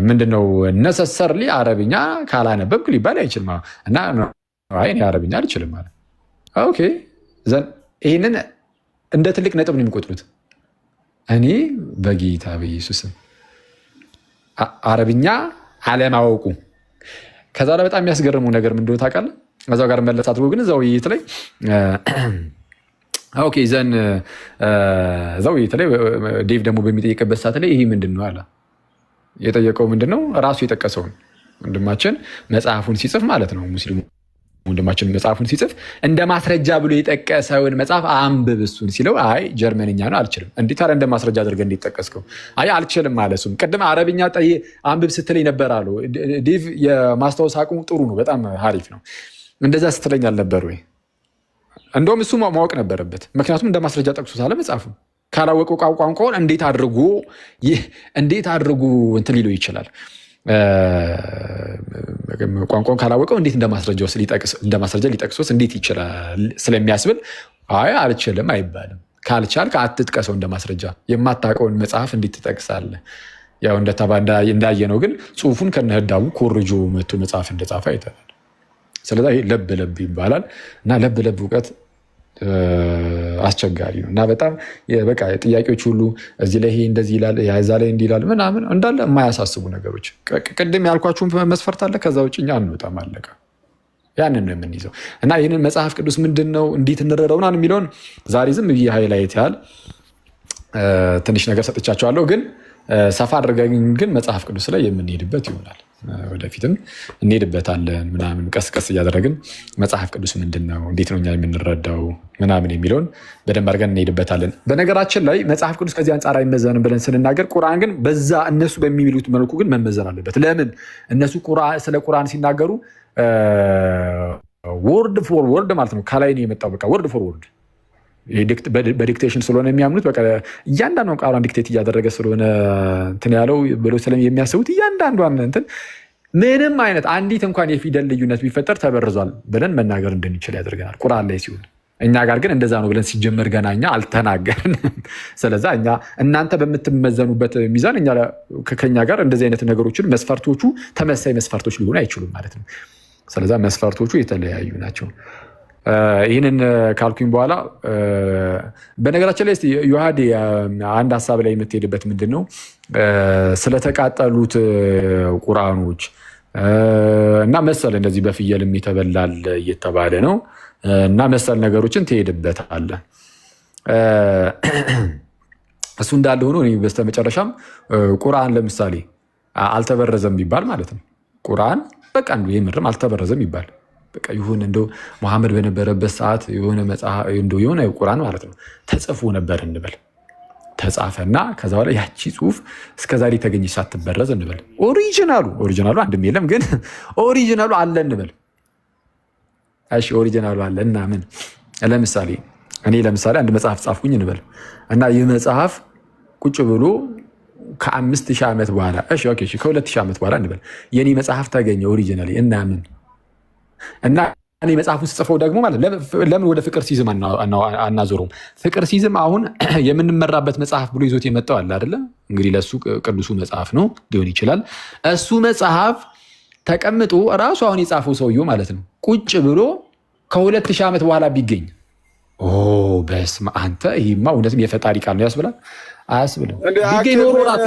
ምንድነው ነሰሰርሊ አረብኛ ካላነበብክ ሊባል አይችልም እና አይ እኔ አረብኛ አልችልም ማለት ኦኬ ዘን ይሄንን እንደ ትልቅ ነጥብ ነው የሚቆጥሩት። እኔ በጌታ በኢየሱስም አረብኛ አለማወቁ ከዛ ላይ በጣም የሚያስገርመው ነገር ምን እንደሆነ ታውቃለህ? እዛው ጋር መለስ አድርጎ ግን እዛው ውይይት ላይ ኦኬ ዘን እዛው ውይይት ላይ ዴቭ ደግሞ በሚጠይቅበት ሰዓት ላይ ይሄ ምንድን ነው አለ። የጠየቀው ምንድን ነው? ራሱ የጠቀሰውን ወንድማችን መጽሐፉን ሲጽፍ ማለት ነው ሙስሊሙ ወንድማችን መጽሐፉን ሲጽፍ እንደ ማስረጃ ብሎ የጠቀሰውን መጽሐፍ አንብብ እሱን ሲለው አይ ጀርመንኛ ነው አልችልም። እንዴት ታዲያ እንደ ማስረጃ አድርገህ እንዴት ጠቀስከው? አይ አልችልም ማለት እሱም ቅድም አረብኛ አንብብ ስትለኝ ነበር አሉ። ዴቭ የማስታወስ አቅሙ ጥሩ ነው፣ በጣም አሪፍ ነው። እንደዛ ስትለኝ አልነበር ወይ? እንደውም እሱ ማወቅ ነበረበት። ምክንያቱም እንደ ማስረጃ ጠቅሶ ሳለ መጽሐፉ ካላወቀው ቋንቋውን እንዴት አድርጎ እንትን ሊለው ይችላል? ቋንቋውን ካላወቀው እንዴት እንደ ማስረጃ ሊጠቅሶስ እንዴት ይችላል ስለሚያስብል አይ አልችልም አይባልም። ካልቻልክ አትጥቀሰው እንደ ማስረጃ። የማታውቀውን መጽሐፍ እንዴት ትጠቅሳለህ? ያው እንዳየነው ግን ጽሁፉን ከነህዳቡ ኮርጆ መቶ መጽሐፍ እንደጻፈ አይተናል። ስለዚህ ለብ ይባላል እና ለብ እውቀት አስቸጋሪ ነው እና በጣም በቃ ጥያቄዎች ሁሉ እዚህ ላይ ይሄ እንደዚህ ይላል ያዛ ላይ እንዲህ ይላል ምናምን እንዳለ የማያሳስቡ ነገሮች ቅድም ያልኳችሁን መስፈርት አለ። ከዛ ውጭ እኛ አንወጣም አለቀ። ያንን ነው የምንይዘው እና ይህንን መጽሐፍ ቅዱስ ምንድን ነው እንዴት እንረዳው ምናምን የሚለውን ዛሬ ዝም ብዬ ሃይላይት ያህል ትንሽ ነገር ሰጥቻቸዋለሁ። ግን ሰፋ አድርገን ግን መጽሐፍ ቅዱስ ላይ የምንሄድበት ይሆናል። ወደፊትም እንሄድበታለን ምናምን ቀስቀስ እያደረግን መጽሐፍ ቅዱስ ምንድን ነው እንዴት ነው እኛ የምንረዳው ምናምን የሚለውን በደንብ አድርገን እንሄድበታለን። በነገራችን ላይ መጽሐፍ ቅዱስ ከዚህ አንጻር አይመዘንም ብለን ስንናገር ቁርአን ግን በዛ እነሱ በሚሉት መልኩ ግን መመዘን አለበት። ለምን እነሱ ስለ ቁርአን ሲናገሩ ወርድ ፎር ወርድ ማለት ነው ከላይ ነው የመጣው በቃ ወርድ ፎር ወርድ በዲክቴሽን ስለሆነ የሚያምኑት በቃ እያንዳንዷን ቃሏን ዲክቴት እያደረገ ስለሆነ እንትን ያለው ብሎ የሚያስቡት እያንዳንዷን እንትን ምንም አይነት አንዲት እንኳን የፊደል ልዩነት ቢፈጠር ተበርዟል ብለን መናገር እንድንችል ያደርገናል ቁርአን ላይ ሲሆን። እኛ ጋር ግን እንደዛ ነው ብለን ሲጀመር ገና እኛ አልተናገርንም። ስለዛ እኛ እናንተ በምትመዘኑበት ሚዛን ከኛ ጋር እንደዚህ አይነት ነገሮችን መስፈርቶቹ ተመሳይ መስፈርቶች ሊሆኑ አይችሉም ማለት ነው። ስለዛ መስፈርቶቹ የተለያዩ ናቸው። ይህንን ካልኩኝ በኋላ በነገራችን ላይ ዮሐዴ አንድ ሀሳብ ላይ የምትሄድበት ምንድን ነው ስለተቃጠሉት ቁርአኖች እና መሰል እንደዚህ በፍየልም የተበላል እየተባለ ነው እና መሰል ነገሮችን ትሄድበታለህ። እሱ እንዳለ ሆኖ በስተመጨረሻም ቁርአን ለምሳሌ አልተበረዘም ቢባል ማለት ነው ቁርአን በቃ የምርም አልተበረዘም ይባል በቃ ይሁን እንደው መሐመድ በነበረበት ሰዓት የሆነ ቁርአን ማለት ነው ተጽፎ ነበር እንበል ተጻፈና ከዛ በኋላ ያቺ ጽሁፍ እስከዛሬ ተገኘች ሳትበረዝ እንበል ኦሪጂናሉ አንድም የለም ግን ኦሪጂናሉ አለ እንበል እሺ ኦሪጂናሉ አለ እና ምን ለምሳሌ እኔ አንድ መጽሐፍ ጻፍኩኝ እንበል እና ይህ መጽሐፍ ቁጭ ብሎ ከ5000 ዓመት በኋላ ከ2000 ዓመት በኋላ እንበል የኔ መጽሐፍ ተገኘ ኦሪጂናሊ እና ምን እና እኔ መጽሐፉን ስጽፈው ደግሞ ማለት ለምን ወደ ፍቅር ሲዝም አናዞረውም? ፍቅር ሲዝም አሁን የምንመራበት መጽሐፍ ብሎ ይዞት የመጣው አለ አይደለ? እንግዲህ ለሱ ቅዱሱ መጽሐፍ ነው ሊሆን ይችላል። እሱ መጽሐፍ ተቀምጦ እራሱ አሁን የጻፈው ሰውየው ማለት ነው ቁጭ ብሎ ከ2000 ዓመት በኋላ ቢገኝ በስመ አንተ ይሄማ እውነትም የፈጣሪ ቃል ነው ያስብላል? አያስብልም። ቢገኝ ኖሮ ራሱ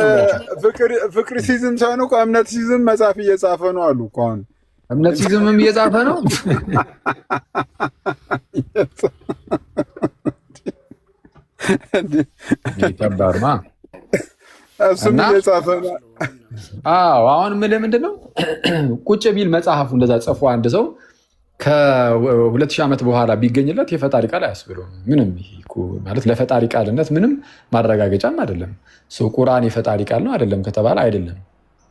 ፍቅር ሲዝም ሳይሆን እምነት ሲዝም መጽሐፍ እየጻፈ ነው አሉ እኮ አሁን እምነት ሲዝምም እየጻፈ ነው። ተባርማ እሱም እየጻፈ ነው። አሁን ምንድን ነው ቁጭ ቢል መጽሐፉ እንደዛ ጽፎ አንድ ሰው ከ2000 ዓመት በኋላ ቢገኝለት የፈጣሪ ቃል አያስብለውም። ምንም ማለት ለፈጣሪ ቃልነት ምንም ማረጋገጫም አይደለም። ቁርአን የፈጣሪ ቃል ነው አይደለም ከተባለ አይደለም።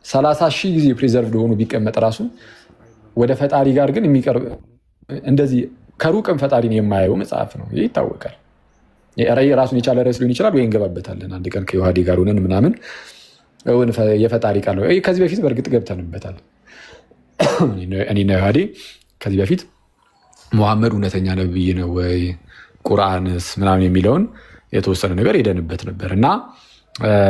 30,000 ጊዜ ፕሪዘርቭድ ሆኖ ቢቀመጥ ራሱ ወደ ፈጣሪ ጋር ግን የሚቀርብ እንደዚህ ከሩቅም ፈጣሪን የማያየው መጽሐፍ ነው። ይህ ይታወቃል። ራሱን የቻለ ርዕስ ሊሆን ይችላል ወይ እንገባበታለን አንድ ቀን ከዮሐዴ ጋር ሆነን ምናምን የፈጣሪ ቃል ነው። ከዚህ በፊት በእርግጥ ገብተንበታል። እኔና ዮሐዴ ከዚህ በፊት ሙሐመድ እውነተኛ ነብይ ነው ወይ ቁርአንስ ምናምን የሚለውን የተወሰነ ነገር ሄደንበት ነበር እና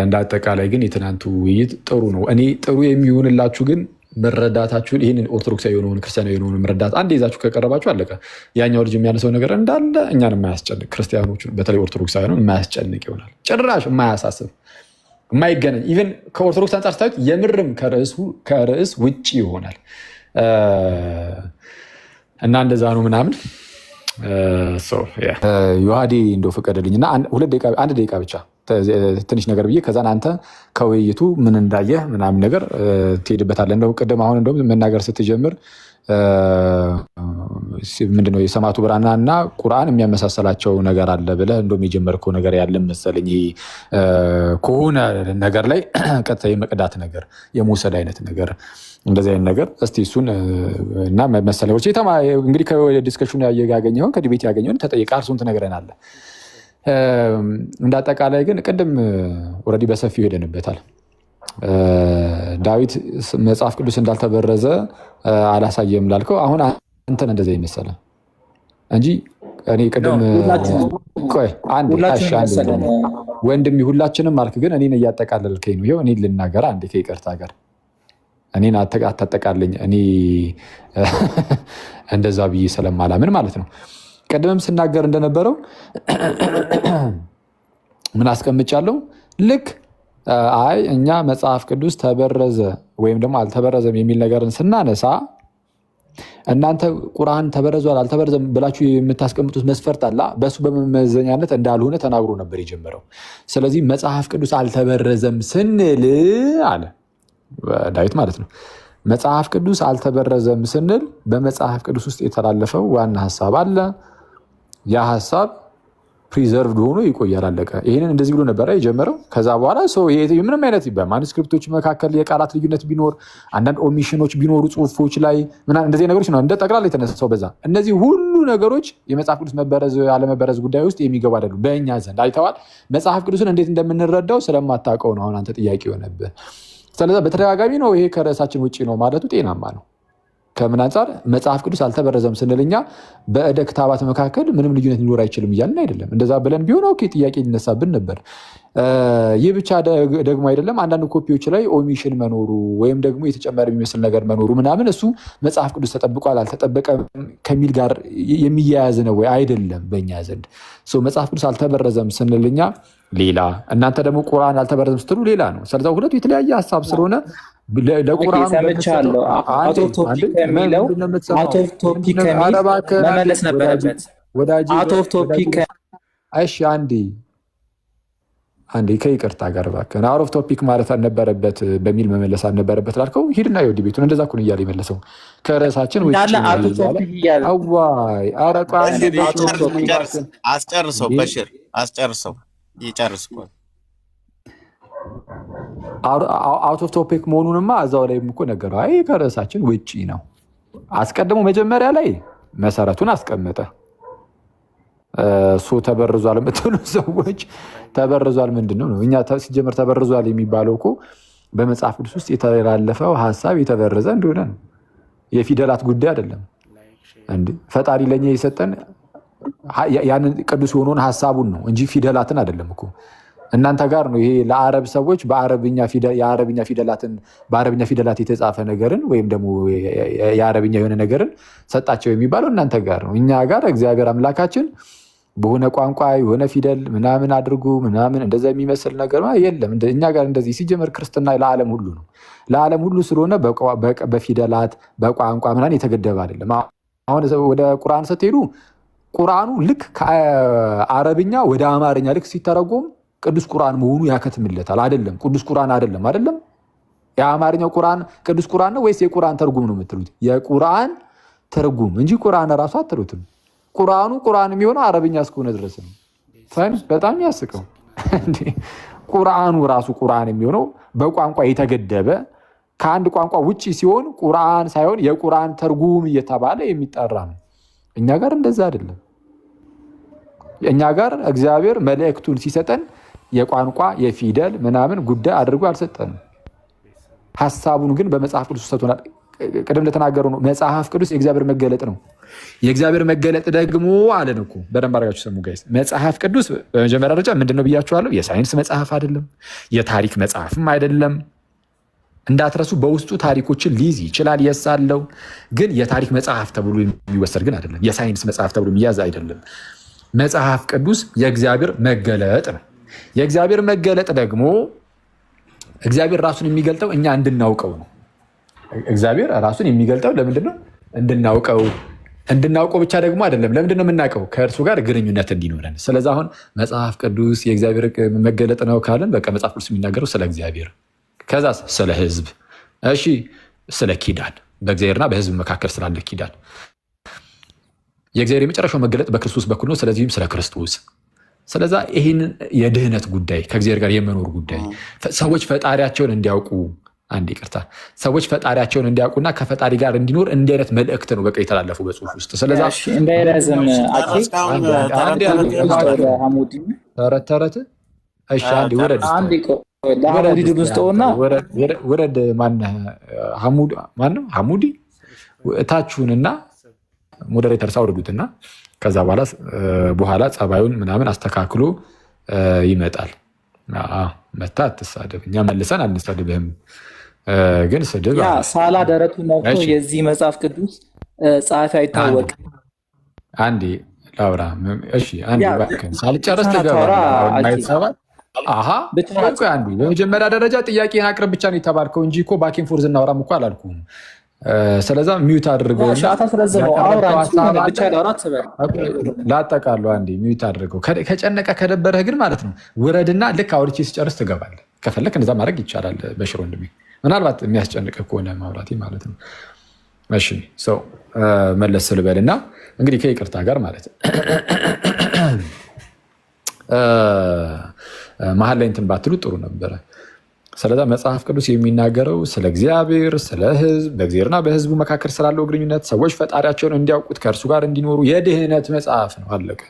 እንደ አጠቃላይ ግን የትናንቱ ውይይት ጥሩ ነው። እኔ ጥሩ የሚሆንላችሁ ግን መረዳታችሁን ይህንን ኦርቶዶክሳዊ የሆነውን ክርስቲያናዊ የሆነውን መረዳት አንድ ይዛችሁ ከቀረባችሁ አለቀ። ያኛው ልጅ የሚያነሰው ነገር እንዳለ እኛን የማያስጨንቅ ክርስቲያኖቹን በተለይ ኦርቶዶክሳውያኑን የማያስጨንቅ ይሆናል። ጭራሽ የማያሳስብ የማይገናኝ ኢቨን ከኦርቶዶክስ አንጻር ስታዩት የምርም ከርዕስ ውጭ ይሆናል እና እንደዛ ነው ምናምን። ዮሐዴ እንደው ፍቀድልኝና አንድ ደቂቃ ብቻ ትንሽ ነገር ብዬ ከዛን አንተ ከውይይቱ ምን እንዳየህ ምናምን ነገር ትሄድበታለህ። እንደው ቅድም አሁን እንደውም መናገር ስትጀምር ምንድነው የሰማዕቱ ብራና እና ቁርአን የሚያመሳሰላቸው ነገር አለ ብለህ እንደውም የጀመርከው ነገር ያለ መሰለኝ። ከሆነ ነገር ላይ ቀጥታ የመቅዳት ነገር የመውሰድ አይነት ነገር እንደዚህ አይነት ነገር እስቲ እሱን እና መሰለኞች እንግዲህ ከዲስከሽኑ ያገኘውን ከዲቤት ያገኘውን ተጠይቀህ እርሱን ትነግረናለህ። እንዳጠቃላይ ግን ቅድም ኦልሬዲ በሰፊው ሄደንበታል። ዳዊት መጽሐፍ ቅዱስ እንዳልተበረዘ አላሳየም ላልከው አሁን አንተን እንደዛ ይመሰለ እንጂ እኔ ቅድም ወንድም ሁላችንም አልክ፣ ግን እኔን እያጠቃለልከኝ ነው። ይኸው እኔን ልናገር አንዴ ከይቅርታ ጋር እኔን አታጠቃለኝ። እኔ እንደዛ ብዬ ስለማላምን ማለት ነው። ቀደምም ስናገር እንደነበረው ምን አስቀምጫለሁ? ልክ አይ እኛ መጽሐፍ ቅዱስ ተበረዘ ወይም ደግሞ አልተበረዘም የሚል ነገርን ስናነሳ እናንተ ቁርአን ተበረዟል አልተበረዘም ብላችሁ የምታስቀምጡት መስፈርት አለ። በሱ በመመዘኛነት እንዳልሆነ ተናግሮ ነበር የጀመረው። ስለዚህ መጽሐፍ ቅዱስ አልተበረዘም ስንል አለ ዳዊት ማለት ነው። መጽሐፍ ቅዱስ አልተበረዘም ስንል በመጽሐፍ ቅዱስ ውስጥ የተላለፈው ዋና ሀሳብ አለ። ያ ሀሳብ ፕሪዘርቭድ ሆኖ ይቆያል። አለቀ። ይህንን እንደዚህ ብሎ ነበረ የጀመረው። ከዛ በኋላ ምንም አይነት በማኑስክሪፕቶች መካከል የቃላት ልዩነት ቢኖር፣ አንዳንድ ኦሚሽኖች ቢኖሩ ጽሁፎች ላይ እንደዚህ ነገሮች ነው እንደ ጠቅላላ የተነሳው በዛ። እነዚህ ሁሉ ነገሮች የመጽሐፍ ቅዱስ መበረዝ ያለመበረዝ ጉዳይ ውስጥ የሚገቡ አይደሉም በእኛ ዘንድ። አይተዋል። መጽሐፍ ቅዱስን እንዴት እንደምንረዳው ስለማታውቀው ነው አሁን አንተ ጥያቄ የሆነብህ። ስለዚህ በተደጋጋሚ ነው ይሄ ከርዕሳችን ውጭ ነው ማለቱ ጤናማ ነው። ከምን አንጻር መጽሐፍ ቅዱስ አልተበረዘም ስንልኛ በእደ ክታባት መካከል ምንም ልዩነት ሊኖር አይችልም እያልን አይደለም። እንደዛ ብለን ቢሆን ኦኬ ጥያቄ ሊነሳብን ነበር። ይህ ብቻ ደግሞ አይደለም። አንዳንድ ኮፒዎች ላይ ኦሚሽን መኖሩ ወይም ደግሞ የተጨመረ የሚመስል ነገር መኖሩ ምናምን እሱ መጽሐፍ ቅዱስ ተጠብቋል አልተጠበቀም ከሚል ጋር የሚያያዝ ነው ወይ አይደለም በእኛ ዘንድ። መጽሐፍ ቅዱስ አልተበረዘም ስንልኛ ሌላ፣ እናንተ ደግሞ ቁርአን አልተበረዘም ስትሉ ሌላ ነው። ስለዚ ሁለቱ የተለያየ ሀሳብ ስለሆነ ለቁርአን ሰምቻለሁ። አውት ኦፍ ቶፒክ የሚለው አውት ኦፍ ቶፒክ መመለስ ነበረበት። አውት ኦፍ ቶፒክ እሺ፣ አንዴ ከይቅርታ ጋር እባክህ አውት ኦፍ ቶፒክ ማለት አልነበረበት በሚል መመለስ አልነበረበት ላልከው ሂድና ይወዲ ቤቱን እንደዛ እኮ ነው እያለ የመለሰው ከርዕሳችን ውጭ አዋይ አረቃ አስጨርሰው በሽር አስጨርሰው ይጨርስ እኮ አውት ኦፍ ቶፒክ መሆኑንማ እዛው ላይ እኮ ነገረው። አይ ከርዕሳችን ውጭ ነው። አስቀድሞ መጀመሪያ ላይ መሰረቱን አስቀመጠ። እሱ ተበርዟል የምትሉ ሰዎች ተበርዟል ምንድን ነው? እኛ ሲጀመር ተበርዟል የሚባለው እኮ በመጽሐፍ ቅዱስ ውስጥ የተላለፈው ሀሳብ የተበረዘ እንደሆነ ነው። የፊደላት ጉዳይ አይደለም። ፈጣሪ ለእኛ የሰጠን ያንን ቅዱስ የሆነውን ሀሳቡን ነው እንጂ ፊደላትን አይደለም እኮ። እናንተ ጋር ነው ይሄ ለአረብ ሰዎች በአረብኛ ፊደላት የተጻፈ ነገርን ወይም ደግሞ የአረብኛ የሆነ ነገርን ሰጣቸው የሚባለው እናንተ ጋር ነው። እኛ ጋር እግዚአብሔር አምላካችን በሆነ ቋንቋ የሆነ ፊደል ምናምን አድርጉ ምናምን እንደዛ የሚመስል ነገር የለም። እኛ ጋር እንደዚህ ሲጀመር ክርስትና ለዓለም ሁሉ ነው። ለዓለም ሁሉ ስለሆነ በፊደላት በቋንቋ ምናምን የተገደበ አይደለም። አሁን ወደ ቁርአን ስትሄዱ ቁርአኑ ልክ ከአረብኛ ወደ አማርኛ ልክ ሲተረጎም ቅዱስ ቁርአን መሆኑ ያከትምለታል። አይደለም ቅዱስ ቁርአን አይደለም። የአማርኛው ቁርአን ቅዱስ ቁርአን ነው ወይስ የቁርአን ትርጉም ነው የምትሉት? የቁርአን ትርጉም እንጂ ቁርአን ራሱ አትሉትም። ቁርአን የሚሆነው አረብኛ እስከሆነ ድረስ ነው። በጣም ያስቀው ቁርአኑ ራሱ ቁርአን የሚሆነው በቋንቋ የተገደበ ከአንድ ቋንቋ ውጭ ሲሆን ቁርአን ሳይሆን የቁርአን ትርጉም እየተባለ የሚጠራ ነው። እኛ ጋር እንደዛ አይደለም። እኛ ጋር እግዚአብሔር መልእክቱን ሲሰጠን የቋንቋ የፊደል ምናምን ጉዳይ አድርጎ አልሰጠንም። ሀሳቡን ግን በመጽሐፍ ቅዱስ ሰጥቶናል። ቅድም እንደተናገሩ ነው መጽሐፍ ቅዱስ የእግዚአብሔር መገለጥ ነው። የእግዚአብሔር መገለጥ ደግሞ አለን እኮ በደንብ አድርጋችሁ ሰሙ ጋይስ። መጽሐፍ ቅዱስ በመጀመሪያ ደረጃ ምንድን ነው ብያችኋለሁ። የሳይንስ መጽሐፍ አይደለም፣ የታሪክ መጽሐፍም አይደለም። እንዳትረሱ በውስጡ ታሪኮችን ሊይዝ ይችላል። የሳለው ግን የታሪክ መጽሐፍ ተብሎ የሚወሰድ ግን አይደለም። የሳይንስ መጽሐፍ ተብሎ የሚያዝ አይደለም። መጽሐፍ ቅዱስ የእግዚአብሔር መገለጥ ነው። የእግዚአብሔር መገለጥ ደግሞ እግዚአብሔር ራሱን የሚገልጠው እኛ እንድናውቀው ነው። እግዚአብሔር ራሱን የሚገልጠው ለምንድን ነው? እንድናውቀው ብቻ ደግሞ አይደለም። ለምንድን ነው የምናውቀው? ከእርሱ ጋር ግንኙነት እንዲኖረን። ስለዚህ አሁን መጽሐፍ ቅዱስ የእግዚአብሔር መገለጥ ነው ካለን በቃ መጽሐፍ ቅዱስ የሚናገረው ስለ እግዚአብሔር፣ ከዛ ስለ ሕዝብ፣ እሺ ስለ ኪዳን፣ በእግዚአብሔርና በሕዝብ መካከል ስላለ ኪዳን። የእግዚአብሔር የመጨረሻው መገለጥ በክርስቶስ በኩል ነው። ስለዚህም ስለ ክርስቶስ። ስለዛ ይህን የድህነት ጉዳይ ከእግዚአብሔር ጋር የመኖር ጉዳይ ሰዎች ፈጣሪያቸውን እንዲያውቁ ሰዎች ፈጣሪያቸውን እንዲያውቁና ከፈጣሪ ጋር እንዲኖር እንዲህ አይነት መልእክት ነው በቃ የተላለፉ በጽሁፍ ውስጥ። ስለዛ እንዳይረዝም ተረት ውረድ። ማነው ሐሙዲ እታችሁንና ሞዴሬተርስ አውርዱትና ከዛ በኋላ ጸባዩን ምናምን አስተካክሎ ይመጣል። መታ አትሳደብ፣ እኛ መልሰን አንሳደብህም፣ ግን ስድብ ሳላ ደረቱ ነውቶ የዚህ መጽሐፍ ቅዱስ ጸሐፊ አይታወቅም። አንዴ ላውራ። እሺ አንዴ እባክህን ሳልጨርስ ትገባለህ። በመጀመሪያ ደረጃ ጥያቄን አቅርብ ብቻ ነው የተባልከው እንጂ እኮ ባኬን ፎርዝ እናወራም እኮ አላልኩም። ስለዛ ሚዩት አድርገው ላጠቃሉ። አንዴ ሚዩት አድርገው። ከጨነቀ ከደበረህ ግን ማለት ነው ውረድና ልክ አውርቼ ሲጨርስ ትገባለህ። ከፈለክ እንደዛ ማድረግ ይቻላል። በሽሮ ወንድሜ ምናልባት የሚያስጨንቅህ ከሆነ ማውራቴ ማለት ነው። እሺ ሰው መለስ ስልበልና እንግዲህ ከይቅርታ ጋር ማለት መሀል ላይ እንትን ባትሉ ጥሩ ነበረ። ስለዛ መጽሐፍ ቅዱስ የሚናገረው ስለ እግዚአብሔር፣ ስለ ሕዝብ፣ በእግዚአብሔርና በሕዝቡ መካከል ስላለው ግንኙነት፣ ሰዎች ፈጣሪያቸውን እንዲያውቁት ከእርሱ ጋር እንዲኖሩ የድህነት መጽሐፍ ነው። አለቀ።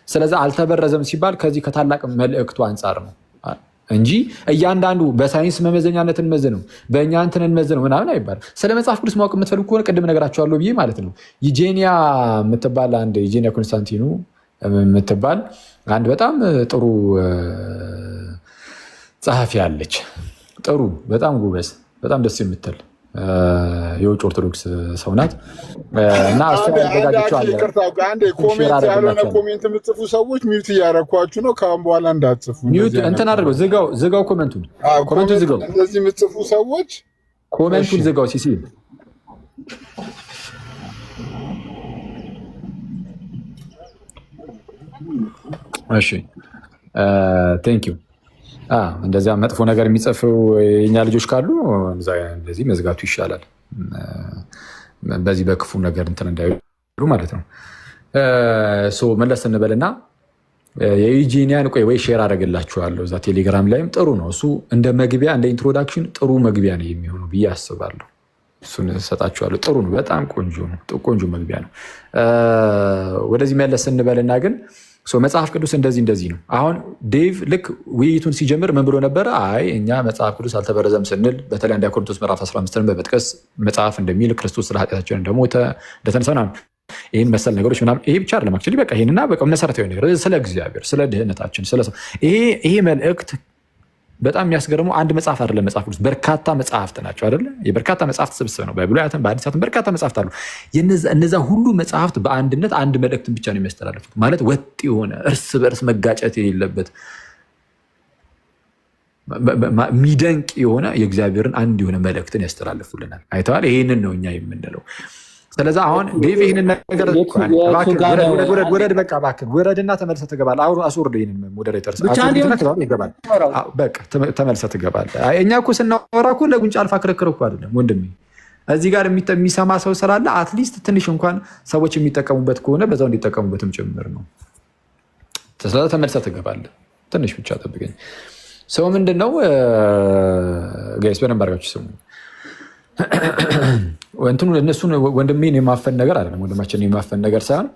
ስለዛ አልተበረዘም ሲባል ከዚህ ከታላቅ መልእክቱ አንጻር ነው እንጂ እያንዳንዱ በሳይንስ መመዘኛነት እንመዝነው በእኛ እንትን እንመዝነው ምናምን አይባልም። ስለ መጽሐፍ ቅዱስ ማወቅ የምትፈልጉ ከሆነ ቅድም ነገራቸዋለሁ ብዬ ማለት ነው። ዩጄኒያ የምትባል አንድ ዩጄኒያ ኮንስታንቲኑ የምትባል አንድ በጣም ጥሩ ጸሐፊ አለች። ጥሩ በጣም ጉበዝ በጣም ደስ የምትል የውጭ ኦርቶዶክስ ሰው ናት እና ኮሜንት የምትጽፉ ሰዎች ሚዩት እያረኳችሁ ነው። ከአሁን በኋላ እንዳትጽፉ። እንትን አድርገው ዝጋው። ኮሜንቱን ዝጋው። እንደዚህ የምትጽፉ ሰዎች ኮሜንቱን ዝጋው። ሲሲ እሺ ቴንክ ዩ። እንደዚያ መጥፎ ነገር የሚጽፈው የኛ ልጆች ካሉ እንደዚህ መዝጋቱ ይሻላል። በዚህ በክፉ ነገር እንትን እንዳይሉ ማለት ነው። መለስ እንበልና የዩጂኒያን ወይ ሼር አደረግላችኋለሁ እዛ ቴሌግራም ላይም ጥሩ ነው። እሱ እንደ መግቢያ እንደ ኢንትሮዳክሽን ጥሩ መግቢያ ነው የሚሆነው ብዬ አስባለሁ። እሱን እሰጣችኋለሁ። ጥሩ ነው፣ በጣም ቆንጆ ነው፣ ቆንጆ መግቢያ ነው። ወደዚህ መለስ ስንበልና ግን መጽሐፍ ቅዱስ እንደዚህ ነው። አሁን ዴቭ ልክ ውይይቱን ሲጀምር ምን ብሎ ነበረ? አይ እኛ መጽሐፍ ቅዱስ አልተበረዘም ስንል በተለይ አንደኛ ቆሮንቶስ ምዕራፍ 15ን በመጥቀስ መጽሐፍ እንደሚል ክርስቶስ ስለ ኃጢአታችን እንደሞተ እንደተነሳ ምናምን ይህን መሰል ነገሮች ምናምን። ይሄ ብቻ አይደለም አክቹዋሊ በቃ ይሄንና በቃ መሰረታዊ ነገር ስለ እግዚአብሔር፣ ስለ ድህነታችን፣ ይሄ መልእክት በጣም የሚያስገርመው አንድ መጽሐፍ አይደለም። መጽሐፍ ቅዱስ በርካታ መጽሐፍት ናቸው አይደለ? የበርካታ መጽሐፍት ስብስብ ነው። በብሉያትም በአዲሳትም በርካታ መጽሐፍት አሉ። እነዛ ሁሉ መጽሐፍት በአንድነት አንድ መልእክትን ብቻ ነው የሚያስተላልፉት። ማለት ወጥ የሆነ እርስ በእርስ መጋጨት የሌለበት የሚደንቅ የሆነ የእግዚአብሔርን አንድ የሆነ መልእክትን ያስተላልፉልናል። አይተዋል? ይህንን ነው እኛ የምንለው። ስለዚ አሁን ዴቭ ይህንን ነገር ውረድ፣ በቃ እባክህ ውረድና ተመልሰህ ትገባለህ። አሁን አስወርዶ ይህንን ሞዴሬተር ይገባል። በቃ ተመልሰህ ትገባለህ። እኛ እኮ ስናወራ እኮ ለጉንጫ አልፋ ክርክር እኮ አይደለም ወንድሜ። እዚህ ጋር የሚሰማ ሰው ስላለ አትሊስት ትንሽ እንኳን ሰዎች የሚጠቀሙበት ከሆነ በዛው እንዲጠቀሙበትም ጭምር ነው። ስለዚ ተመልሰህ ትገባለህ። ትንሽ ብቻ ጠብቀኝ። ሰው ምንድን ነው ጋይስ፣ በደንብ አድርጋችሁ ስሙ። እነሱን ወንድሜን የማፈን ነገር አይደለም፣ ወንድማችንን የማፈን ነገር ሳይሆን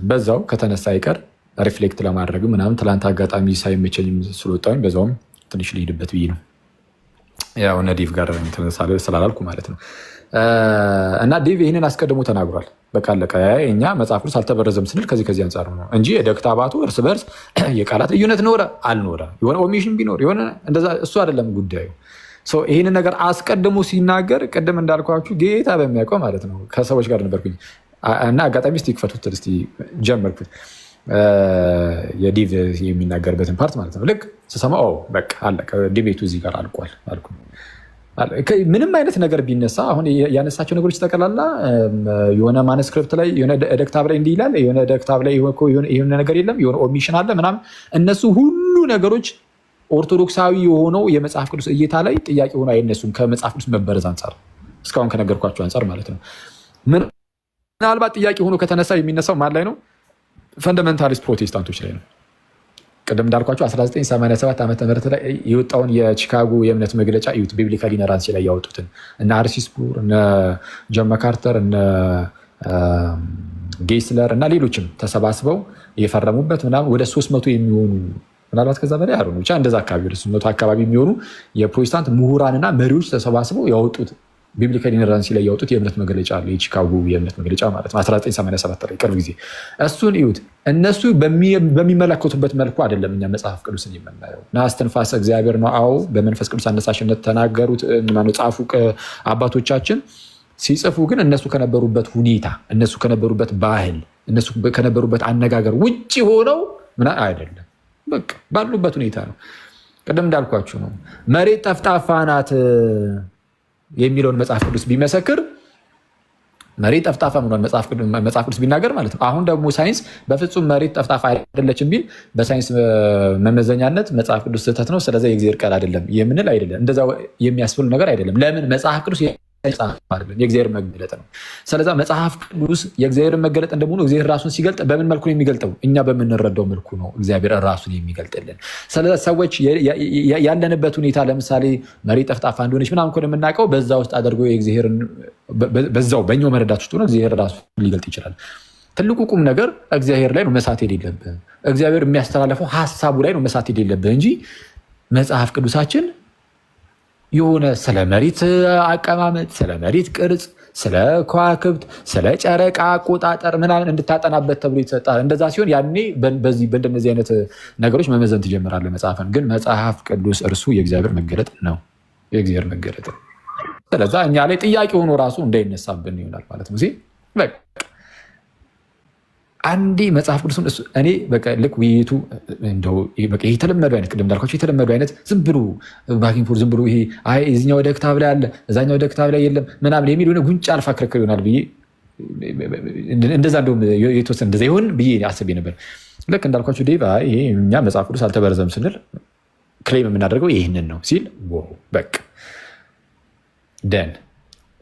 በዛው ከተነሳ አይቀር ሪፍሌክት ለማድረግ ምናምን ትላንት አጋጣሚ ሳይመቸኝም ስለወጣሁኝ በዛውም ትንሽ ልሂድበት ብዬ ነው። ያው እነ ዴቭ ጋር ስላላልኩ ማለት ነው። እና ዴቭ ይህንን አስቀድሞ ተናግሯል። በቃ አለቀ። እኛ መጽሐፍ ቅዱስ አልተበረዘም ስንል ከዚህ አንጻር ነው እንጂ የደክታባቱ እርስ በርስ የቃላት ልዩነት ኖረ አልኖረ የሆነ ኦሚሽን ቢኖር የሆነ እንደዛ እሱ አይደለም ጉዳዩ። ይህንን ነገር አስቀድሞ ሲናገር ቅድም እንዳልኳችሁ ጌታ በሚያውቀው ማለት ነው ከሰዎች ጋር ነበርኩኝ እና አጋጣሚ እስቲ ክፈቱት እስቲ ጀመርኩት የዲቭ የሚናገርበትን ፓርት ማለት ነው። ልክ ስሰማ በቃ አለቀ ዲቤቱ እዚህ ጋር አልቋል አልኩ። ምንም አይነት ነገር ቢነሳ አሁን ያነሳቸው ነገሮች ጠቅላላ የሆነ ማንስክሪፕት ላይ የሆነ ደክታብ ላይ እንዲህ ይላል፣ የሆነ ደክታብ ላይ የሆነ ነገር የለም፣ የሆነ ኦሚሽን አለ ምናምን፣ እነሱ ሁሉ ነገሮች ኦርቶዶክሳዊ የሆነው የመጽሐፍ ቅዱስ እይታ ላይ ጥያቄ ሆኖ አይነሱም። ከመጽሐፍ ቅዱስ መበረዝ አንጻር እስካሁን ከነገርኳቸው አንጻር ማለት ነው። ምናልባት ጥያቄ ሆኖ ከተነሳ የሚነሳው ማን ላይ ነው? ፈንዳሜንታሊስት ፕሮቴስታንቶች ላይ ነው። ቅድም እንዳልኳቸው 1987 ዓ ም ላይ የወጣውን የቺካጎ የእምነት መግለጫ እዩት። ቢብሊካል ኢነራንሲ ላይ ያወጡትን እነ አርሲ ስፑር፣ እነ ጆን መካርተር፣ እነ ጌስለር እና ሌሎችም ተሰባስበው የፈረሙበት ምናምን ወደ 300 የሚሆኑ ምናልባት ከዛ በላይ አሉ ብቻ እንደዛ አካባቢ ወደ 300 አካባቢ የሚሆኑ የፕሮቴስታንት ምሁራንና መሪዎች ተሰባስበው ያወጡት ቢብሊካል ኢነራንሲ ላይ ያወጡት የእምነት መግለጫ አለ። የቺካጎ የእምነት መግለጫ ማለት ነው 1987 ላይ ቅርብ ጊዜ። እሱን እዩት። እነሱ በሚመለከቱበት መልኩ አይደለም እኛ መጽሐፍ ቅዱስን የምናየው። እስትንፋሰ እግዚአብሔር ነው። አዎ በመንፈስ ቅዱስ አነሳሽነት ተናገሩት ጻፉ አባቶቻችን። ሲጽፉ ግን እነሱ ከነበሩበት ሁኔታ፣ እነሱ ከነበሩበት ባህል፣ እነሱ ከነበሩበት አነጋገር ውጭ ሆነው ምን አይደለም። በቃ ባሉበት ሁኔታ ነው። ቅድም እንዳልኳችሁ ነው። መሬት ጠፍጣፋ ናት የሚለውን መጽሐፍ ቅዱስ ቢመሰክር መሬት ጠፍጣፋ ምኗን መጽሐፍ ቅዱስ ቢናገር ማለት ነው። አሁን ደግሞ ሳይንስ በፍጹም መሬት ጠፍጣፋ አይደለችም ቢል በሳይንስ መመዘኛነት መጽሐፍ ቅዱስ ስህተት ነው፣ ስለዚህ የእግዚአብሔር ቃል አይደለም የምንል አይደለም። እንደዛ የሚያስብል ነገር አይደለም። ለምን? መጽሐፍ ቅዱስ የእግዚአብሔር መገለጥ ነው። ስለዛ መጽሐፍ ቅዱስ የእግዚአብሔር መገለጥ እንደመሆኑ እግዚአብሔር ራሱን ሲገልጥ በምን መልኩ ነው የሚገልጠው? እኛ በምንረዳው መልኩ ነው እግዚአብሔር ራሱን የሚገልጥልን። ስለዛ ሰዎች ያለንበት ሁኔታ ለምሳሌ መሬት ጠፍጣፋ እንደሆነች ምናምን እኮ የምናውቀው በዛ ውስጥ አድርገው የእግዚአብሔርን በዛው በኛው መረዳት ውስጥ ሆኖ እግዚአብሔር ራሱ ሊገልጥ ይችላል። ትልቁ ቁም ነገር እግዚአብሔር ላይ ነው መሳት የሌለብህ። እግዚአብሔር የሚያስተላለፈው ሀሳቡ ላይ ነው መሳት የሌለብህ እንጂ መጽሐፍ ቅዱሳችን የሆነ ስለ መሬት አቀማመጥ፣ ስለ መሬት ቅርጽ፣ ስለ ከዋክብት፣ ስለ ጨረቃ አቆጣጠር ምናምን እንድታጠናበት ተብሎ ይሰጣል። እንደዛ ሲሆን ያኔ በእንደነዚህ አይነት ነገሮች መመዘን ትጀምራለህ መጽሐፍን። ግን መጽሐፍ ቅዱስ እርሱ የእግዚአብሔር መገለጥ ነው፣ የእግዚአብሔር መገለጥ። ስለዛ እኛ ላይ ጥያቄ ሆኖ ራሱ እንዳይነሳብን ይሆናል ማለት ነው። በቃ አንዴ መጽሐፍ ቅዱስን እኔ በቃ ልክ ውይይቱ የተለመዱ አይነት ቅድም እንዳልኳቸው የተለመዱ አይነት ዝም ብሎ ባኪንግ ዝም ብሎ ይሄ እዚኛው ወደ ክታብ ላይ አለ እዛኛው ወደ ክታብ ላይ የለም ምናምን የሚል ሆነ ጉንጭ አልፋ ክርክር ይሆናል ብዬ እንደዛ እንደውም የተወሰነ እንደዛ ይሆን ብዬ አስቤ ነበር። ልክ እንዳልኳቸው ዴቭ ይሄ እኛ መጽሐፍ ቅዱስ አልተበረዘም ስንል ክሌም የምናደርገው ይህንን ነው ሲል በቃ ደን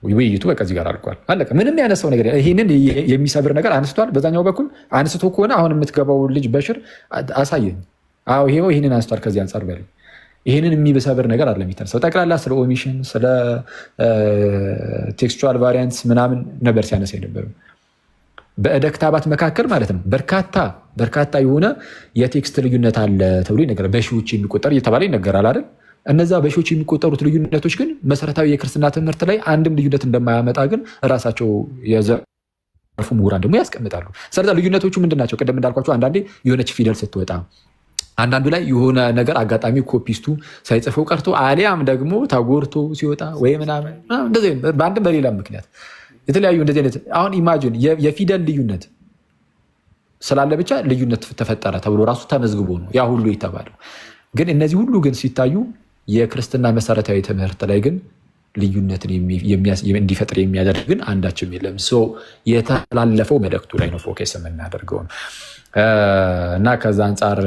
ውይይቱ በቃ እዚህ ጋር አልቋል። አለቀ። ምንም ያነሳው ነገር ይህንን የሚሰብር ነገር አንስቷል። በዛኛው በኩል አንስቶ ከሆነ አሁን የምትገባው ልጅ በሽር አሳየኝ። ይሄው ይህንን አንስቷል። ከዚህ አንጻር በል ይህንን የሚበሰብር ነገር አይደለም የሚተነሳው። ጠቅላላ ስለ ኦሚሽን ስለ ቴክስቹዋል ቫሪያንስ ምናምን ነበር ሲያነሳ የነበረው። በዕደ ክታባት መካከል ማለት ነው በርካታ የሆነ የቴክስት ልዩነት አለ ተብሎ ይነገራል። በሺዎች የሚቆጠር እየተባለ ይነገራል አይደል? እነዛ በሺዎች የሚቆጠሩት ልዩነቶች ግን መሰረታዊ የክርስትና ትምህርት ላይ አንድም ልዩነት እንደማያመጣ ግን እራሳቸው የዘርፉ ምሁራን ደግሞ ያስቀምጣሉ። ስለዚህ ልዩነቶቹ ምንድን ናቸው? ቅድም እንዳልኳቸው አንዳንዴ የሆነች ፊደል ስትወጣ፣ አንዳንዱ ላይ የሆነ ነገር አጋጣሚ ኮፒስቱ ሳይጽፈው ቀርቶ አሊያም ደግሞ ተጎርቶ ሲወጣ ወይ ምናምን እንደዚህ በአንድም በሌላም ምክንያት የተለያዩ እንደዚህ አይነት አሁን ኢማጂን የፊደል ልዩነት ስላለ ብቻ ልዩነት ተፈጠረ ተብሎ ራሱ ተመዝግቦ ነው ያ ሁሉ የተባለው። ግን እነዚህ ሁሉ ግን ሲታዩ የክርስትና መሰረታዊ ትምህርት ላይ ግን ልዩነትን እንዲፈጥር የሚያደርግ ግን አንዳችም የለም። የተላለፈው መልእክቱ ላይ ነው ፎከስ የምናደርገው እና ከዛ አንጻር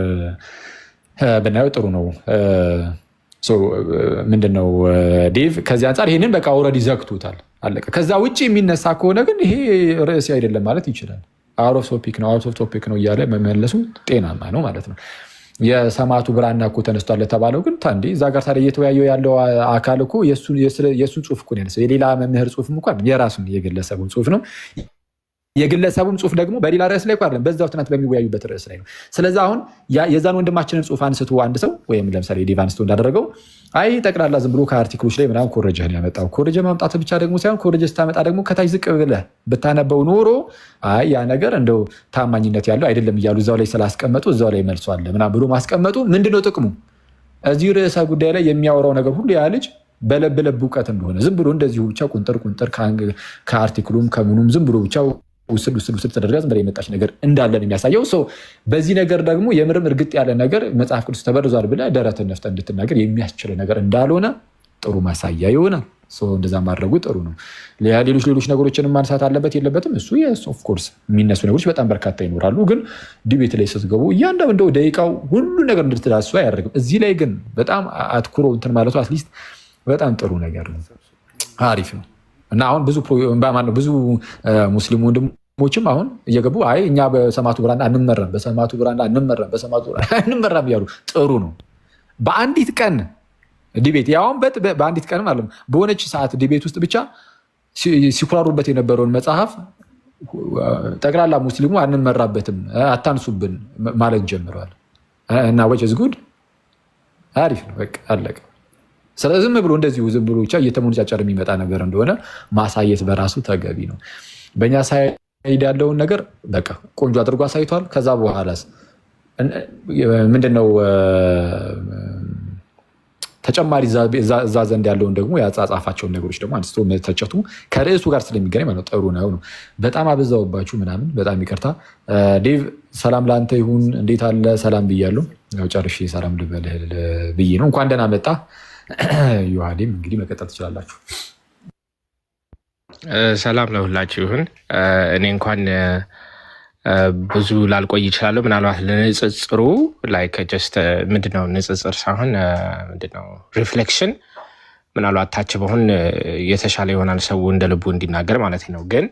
ብናየው ጥሩ ነው። ምንድነው ዴቭ ከዚህ አንጻር ይህንን በቃ ኦልሬዲ ዘግቶታል፣ አለቀ። ከዛ ውጭ የሚነሳ ከሆነ ግን ይሄ ርዕስ አይደለም ማለት ይችላል። አውት ኦፍ ቶፒክ ነው እያለ መመለሱ ጤናማ ነው ማለት ነው። የሰማዕቱ ብራና እኮ ተነስቷል ለተባለው ግን ታንዴ እዛ ጋር ታዲያ እየተወያየው ያለው አካል እኮ የእሱን ጽሁፍ እኮ ያነሳው። የሌላ መምህር ጽሁፍም እኮ የራሱን የግለሰቡን ጽሁፍ ነው። የግለሰቡም ጽሁፍ ደግሞ በሌላ ርዕስ ላይ አይደለም፣ በዛው ትናንት በሚወያዩበት ርዕስ ላይ ነው። ስለዚህ አሁን የዛን ወንድማችንን ጽሁፍ አንስቶ አንድ ሰው ወይም ለምሳሌ ዴቭ አንስቶ እንዳደረገው አይ ጠቅላላ ዝም ብሎ ከአርቲክሎች ላይ ምናምን ኮረጀህን ያመጣው። ኮረጀ ማምጣት ብቻ ደግሞ ሳይሆን ኮረጀ ስታመጣ ደግሞ ከታች ዝቅ ብለህ ብታነበው ኖሮ አይ ያ ነገር እንደው ታማኝነት ያለው አይደለም እያሉ እዛው ላይ ስላስቀመጡ እዛው ላይ መልሷል ምናምን ብሎ ማስቀመጡ ምንድነው ጥቅሙ? እዚህ ርዕሰ ጉዳይ ላይ የሚያወራው ነገር ሁሉ ያ ልጅ በለብ እውቀት እንደሆነ ዝም ብሎ እንደዚሁ ብቻ ቁንጥር ከአርቲክሉም ከምኑም ዝም ብሎ ብቻ ውስድ ተደርጋ ዝም ብላ የመጣች ነገር እንዳለን የሚያሳየው ሰው። በዚህ ነገር ደግሞ የምርም እርግጥ ያለ ነገር መጽሐፍ ቅዱስ ተበርዟል ብለህ ደረትን ነፍተህ እንድትናገር የሚያስችል ነገር እንዳልሆነ ጥሩ ማሳያ ይሆናል። እንደዛ ማድረጉ ጥሩ ነው። ሌሎች ነገሮችን ማንሳት አለበት የለበትም፣ እሱ ኦፍኮርስ የሚነሱ ነገሮች በጣም በርካታ ይኖራሉ። ግን ዲቤት ላይ ስትገቡ እያንዳንዱ ደቂቃው ሁሉ ነገር እንድትዳሱ አያደርግም። እዚህ ላይ ግን በጣም አትኩሮ እንትን ማለቱ አትሊስት በጣም ጥሩ ነገር ነው፣ አሪፍ ነው። እና አሁን ብዙ ሙስሊም ወንድሞችም አሁን እየገቡ አይ እኛ በሰማዕቱ ብራና አንመራም እያሉ ጥሩ ነው። በአንዲት ቀን ዲቤት ያውን በአንዲት ቀን ማለት በሆነች ሰዓት ዲቤት ውስጥ ብቻ ሲኩራሩበት የነበረውን መጽሐፍ ጠቅላላ ሙስሊሙ አንመራበትም አታንሱብን ማለት ጀምረዋል። እና ወጭስ ጉድ አሪፍ ነው፣ በቃ አለቀ። ስለዚህ ዝም ብሎ እንደዚሁ ዝም ብሎ ብቻ እየተሞነጫጨር የሚመጣ ነገር እንደሆነ ማሳየት በራሱ ተገቢ ነው። በእኛ ሳይድ ያለውን ነገር በቃ ቆንጆ አድርጎ አሳይቷል። ከዛ በኋላስ ምንድነው ተጨማሪ እዛ ዘንድ ያለውን ደግሞ ያጻጻፋቸውን ነገሮች ደግሞ አንስቶ መተቸቱ ከርዕሱ ጋር ስለሚገናኝ ማለት ጥሩ ነው። በጣም አበዛውባችሁ ምናምን፣ በጣም ይቅርታ። ዴቭ ሰላም ለአንተ ይሁን፣ እንዴት አለ? ሰላም ብያለሁ። ያው ጨርሼ ሰላም ልበልህ ብዬ ነው። እንኳን ደህና መጣ ዮሐዴም። እንግዲህ መቀጠል ትችላላችሁ። ሰላም ለሁላችሁ ይሁን። እኔ እንኳን ብዙ ላልቆይ ይችላለሁ። ምናልባት ለንጽጽሩ ላይክ ጀስት ምንድነው ንጽጽር ሳይሆን ምንድነው ሪፍሌክሽን ምናልባት ታች በሆን የተሻለ ይሆናል ሰው እንደ ልቡ እንዲናገር ማለት ነው። ግን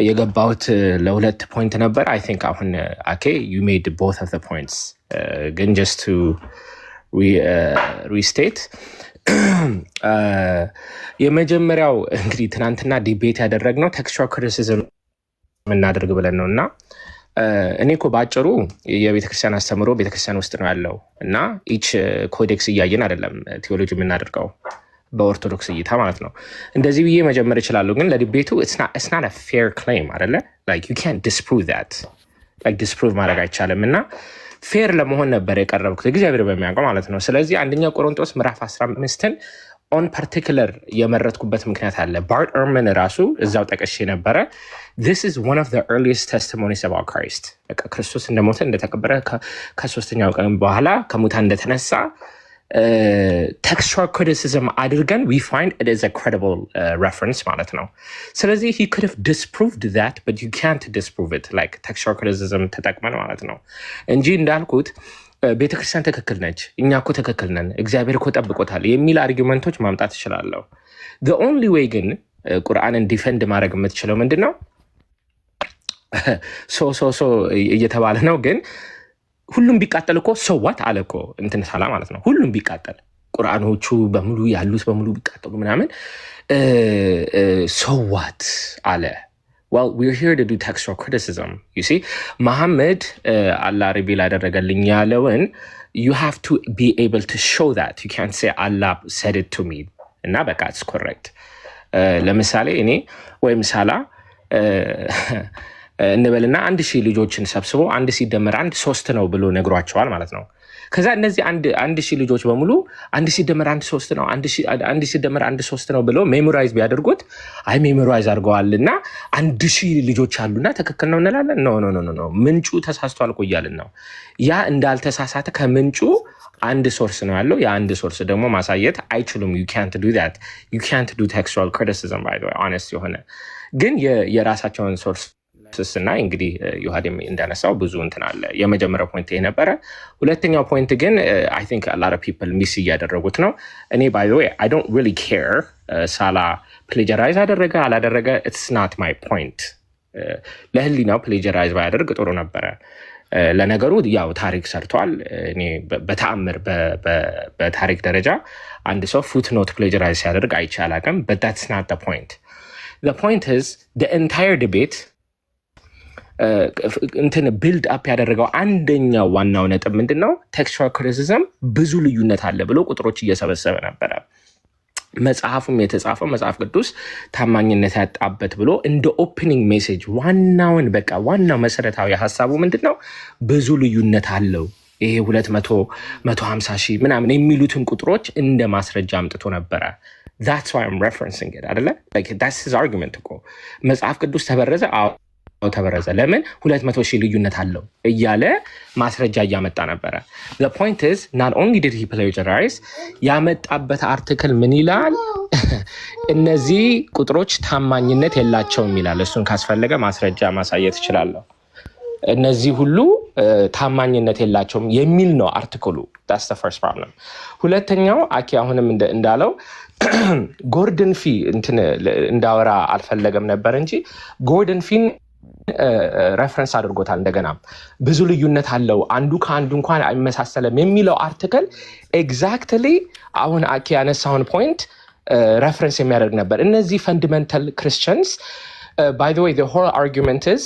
የገባሁት ለሁለት ፖይንት ነበር። አይ ቲንክ አሁን አኬ ዩ ሜድ ቦት ኦፍ ዘ ፖይንትስ ግን ጀስት ቱ ሪስቴት የመጀመሪያው እንግዲህ ትናንትና ዲቤት ያደረግነው ቴክስቹዋል ክሪቲሲዝም የምናደርግ ብለን ነው እና እኔ እኮ በአጭሩ የቤተክርስቲያን አስተምሮ ቤተክርስቲያን ውስጥ ነው ያለው እና ኢች ኮዴክስ እያየን አይደለም ቴዎሎጂ የምናደርገው በኦርቶዶክስ እይታ ማለት ነው። እንደዚህ ብዬ መጀመር እችላለሁ፣ ግን ለዲቤቱ it's not a fair claim አይደለ? like you can't disprove that, like disprove ማድረግ አይቻልም እና ፌር ለመሆን ነበር የቀረብኩት እግዚአብሔር በሚያውቀው ማለት ነው። ስለዚህ አንደኛ ቆሮንቶስ ምዕራፍ 15ን ኦን ፓርቲክለር የመረጥኩበት ምክንያት አለ። ባርት ኤርመን ራሱ እዛው ጠቅሼ ነበረ። this is one of the earliest testimonies about Christ በቃ ክርስቶስ እንደሞተ እንደተቀበረ ከሶስተኛው ቀን በኋላ ከሙታን እንደተነሳ textual criticism አድርገን we find it is a credible reference ማለት ነው። ስለዚህ he could have disproved that but you can't disprove it like textual criticism ተጠቅመን ማለት ነው እንጂ እንዳልኩት ቤተክርስቲያን ትክክል ነች፣ እኛ እኮ ትክክል ነን፣ እግዚአብሔር እኮ ጠብቆታል የሚል አርጊመንቶች ማምጣት እችላለሁ። the only way ግን ቁርአንን ዲፌንድ ማድረግ የምትችለው ምንድን ነው? ሶ እየተባለ ነው ግን ሁሉም ቢቃጠል እኮ ሰዋት አለ እኮ እንትን ሳላ ማለት ነው። ሁሉም ቢቃጠል ቁርአኖቹ በሙሉ ያሉት በሙሉ ቢቃጠሉ ምናምን ሰዋት አለ። Well, we're here to do textual criticism. You see, Muhammad, Allah reveal አደረገልኝ ያለውን you have to be able to show that. You can't say Allah said it to me. እና በቃ it's correct. ለምሳሌ እኔ ወይም ሳላ እንበልና 1000 ልጆችን ሰብስቦ 1 ሲደመር 1 3 ነው ብሎ ነግሯቸዋል ማለት ነው። ከዛ እነዚህ 1000 ልጆች በሙሉ 1 ሲደመር 1 3 ነው 1 ሲደመር 1 3 ነው ብሎ ሜሞራይዝ ቢያደርጉት አይ ሜሞራይዝ አድርገዋልና 1000 ልጆች አሉና ትክክል ነው እንላለን። ኖ ምንጩ ተሳስቷል እኮ እያልን ነው። ያ እንዳልተሳሳተ ከምንጩ አንድ ሶርስ ነው ያለው። የአንድ ሶርስ ደግሞ ማሳየት አይችሉም። you can't do that. You can't do textual criticism by the way, honest የሆነ ግን የራሳቸውን ሶርስ ስናይ እንግዲህ ዮሐዴም እንዳነሳው ብዙ እንትን አለ። የመጀመሪያው ፖይንት ይሄ ነበረ። ሁለተኛው ፖይንት ግን I think a lot of people miss እያደረጉት ነው። እኔ by the way I don't really care ሳላ ፕሌጀራይዝ አደረገ አላደረገ it's not my point። ለህሊናው ፕሌጀራይዝ ባያደርግ ጥሩ ነበረ። ለነገሩ ያው ታሪክ ሰርቷል። እኔ በተአምር በታሪክ ደረጃ አንድ ሰው ፉትኖት ፕሌጀራይዝ ሲያደርግ አይቼ አላውቅም። but that's not the point. The point is the entire debate እንትን ቢልድ አፕ ያደረገው አንደኛው ዋናው ነጥብ ምንድነው? ቴክስቹዋል ክሪቲሲዝም ብዙ ልዩነት አለ ብሎ ቁጥሮች እየሰበሰበ ነበረ። መጽሐፉም የተጻፈው መጽሐፍ ቅዱስ ታማኝነት ያጣበት ብሎ እንደ ኦፕኒንግ ሜሴጅ ዋናውን በቃ ዋናው መሰረታዊ ሀሳቡ ምንድነው? ብዙ ልዩነት አለው ይሄ 200 150 ሺህ ምናምን የሚሉትን ቁጥሮች እንደ ማስረጃ አምጥቶ ነበረ። That's why I'm referencing it አይደለ? Like that's his argument እኮ መጽሐፍ ቅዱስ ተበረዘ ተበረዘ ለምን 200 ሺህ ልዩነት አለው እያለ ማስረጃ እያመጣ ነበረ። The point is not only did he plagiarize ያመጣበት አርቲክል ምን ይላል? እነዚህ ቁጥሮች ታማኝነት የላቸውም ይላል። እሱን ካስፈለገ ማስረጃ ማሳየት እችላለሁ። እነዚህ ሁሉ ታማኝነት የላቸውም የሚል ነው አርቲክሉ። That's the first problem. ሁለተኛው አኪ አሁንም እንዳለው ጎርደን ፊ እንዳወራ አልፈለገም ነበር እንጂ ጎርደን ፊን ሬፈረንስ አድርጎታል። እንደገና ብዙ ልዩነት አለው አንዱ ከአንዱ እንኳን አይመሳሰለም የሚለው አርቲክል ኤግዛክትሊ አሁን አኪ ያነሳውን ፖይንት ሬፈረንስ የሚያደርግ ነበር። እነዚህ ፈንዳሜንታል ክርስቲያንስ by the way the whole argument is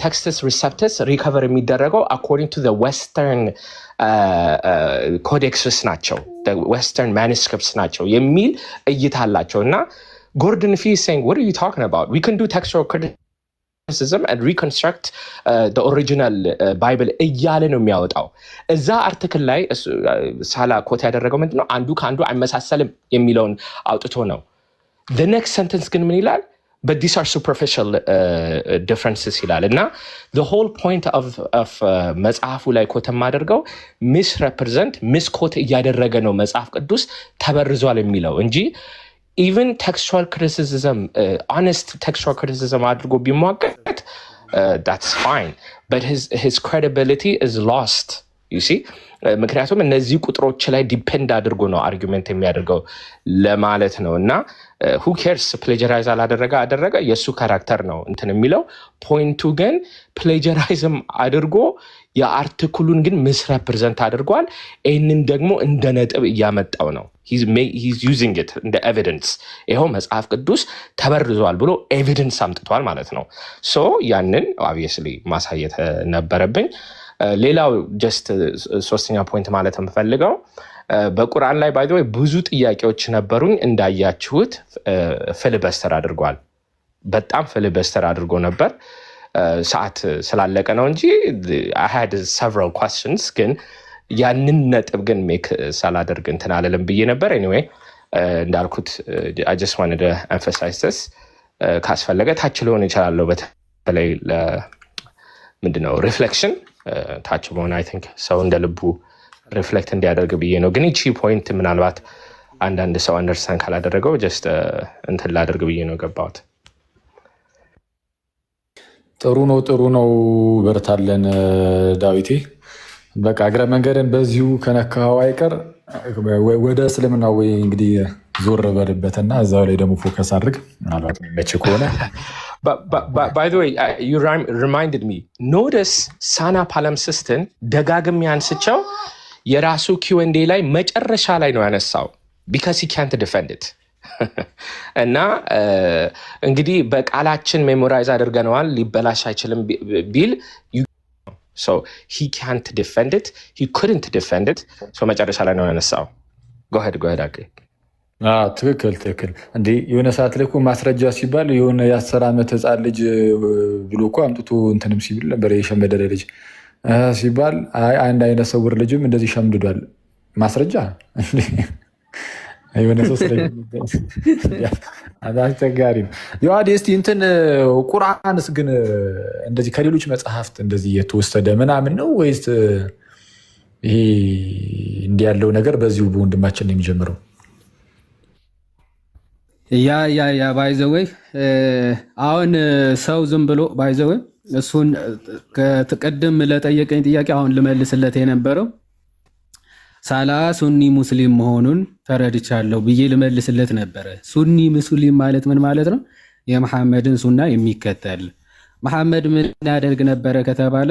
textus receptus recover የሚደረገው according to the western codexes ናቸው the western manuscripts ናቸው የሚል እይታ አላቸው። እና ጎርደን ፊ is saying what are you talking about? We can do textual criticism and reconstruct the original Bible እያለ ነው የሚያወጣው። እዛ አርቲክል ላይ ሳላ ኮት ያደረገው ምንድነው? አንዱ ከአንዱ አይመሳሰልም የሚለውን አውጥቶ ነው። the next sentence ግን ምን ይላል? But these are superficial differences ይላል። እና the whole point of መጽሐፉ ላይ ኮት የማደርገው misrepresent misquote እያደረገ ነው መጽሐፍ ቅዱስ ተበርዟል የሚለው እንጂ even textual criticism honest textual criticism አድርጎ ቢሟገት that's fine, but his credibility is lost, you see. ምክንያቱም እነዚህ ቁጥሮች ላይ ዲፔንድ አድርጎ ነው አርጊመንት የሚያደርገው ለማለት ነው። እና who cares ፕሌጀራይዝ አደረገ የእሱ ካራክተር ነው እንትን የሚለው። ፖይንቱ ግን ፕሌጀራይዝም አድርጎ የአርቲክሉን ግን misrepresent አድርጓል። ይህንን ደግሞ እንደ ነጥብ እያመጣው ነው። he's using it እንደ ኤቪደንስ። ይኸው መጽሐፍ ቅዱስ ተበርዟል ብሎ ኤቪደንስ አምጥቷል ማለት ነው። ሶ ያንን obviously ማሳየት ነበረብኝ። ሌላው ጀስት ሶስተኛ ፖይንት ማለት የምፈልገው በቁርአን ላይ ባይ ዘ ወይ ብዙ ጥያቄዎች ነበሩኝ። እንዳያችሁት ፊሊበስተር አድርጓል። በጣም ፊሊበስተር አድርጎ ነበር። ሰዓት ስላለቀ ነው እንጂ I had several questions ግን ያንን ነጥብ ግን ሜክ ሳላደርግ እንትን አልልም ብዬ ነበር። anyway እንዳልኩት I just wanted to emphasize this። ካስፈለገ ታች ሊሆን ይችላል። በተለይ ምንድነው ሪፍሌክሽን ታች በሆነ I think ሰው እንደ ልቡ ሪፍሌክት እንዲያደርግ ብዬ ነው። ግን እቺ ፖይንት ምናልባት አንዳንድ ሰው አንደርስታንድ ካላደረገው ጀስት እንትን ላደርግ ብዬ ነው ገባሁት። ጥሩ ነው። በርታለን ዳዊቴ። በቃ እግረ መንገድን በዚሁ ከነካው አይቀር ወደ እስልምና ወይ እንግዲህ ዞር በልበትና እዛው ላይ ደግሞ ፎከስ አድርግ። ምናልባት መቼ ከሆነ By the way, you reminded me. Notice Sana Palimpsesትን ደጋግሜ አንስቸው የራሱ Q&A ላይ መጨረሻ ላይ ነው ያነሳው because he can't defend it. እና እንግዲህ በቃላችን ሜሞራይዝ አድርገነዋል ሊበላሽ አይችልም ቢል so he can't defend it, he couldn't defend it. so መጨረሻ ላይ ነው ያነሳው. go ahead okay. ትክክል እንዴ የሆነ ሰዓት ላይ እኮ ማስረጃ ሲባል የሆነ የ10 ዓመት ህፃን ልጅ ብሎ እኮ አምጥቶ እንትንም ሲብል ነበር የሸመደደ ልጅ ሲባል አንድ አይነት ሰውር ልጅም እንደዚህ ሸምድዷል ማስረጃ የሆነ ሰው አስቸጋሪ ነው። ያው እስቲ እንትን ቁርአንስ ግን እንደዚህ ከሌሎች መጽሐፍት እንደዚህ የተወሰደ ምናምን ነው ወይስ ይሄ እንዲህ ያለው ነገር በዚሁ በወንድማችን ነው የሚጀምረው? ያ ባይዘወይ አሁን ሰው ዝም ብሎ ባይዘወይ እሱን ከቅድም ለጠየቀኝ ጥያቄ አሁን ልመልስለት የነበረው ሳላ ሱኒ ሙስሊም መሆኑን ተረድቻለሁ ብዬ ልመልስለት ነበረ። ሱኒ ሙስሊም ማለት ምን ማለት ነው? የመሐመድን ሱና የሚከተል። መሐመድ ምን ያደርግ ነበረ ከተባለ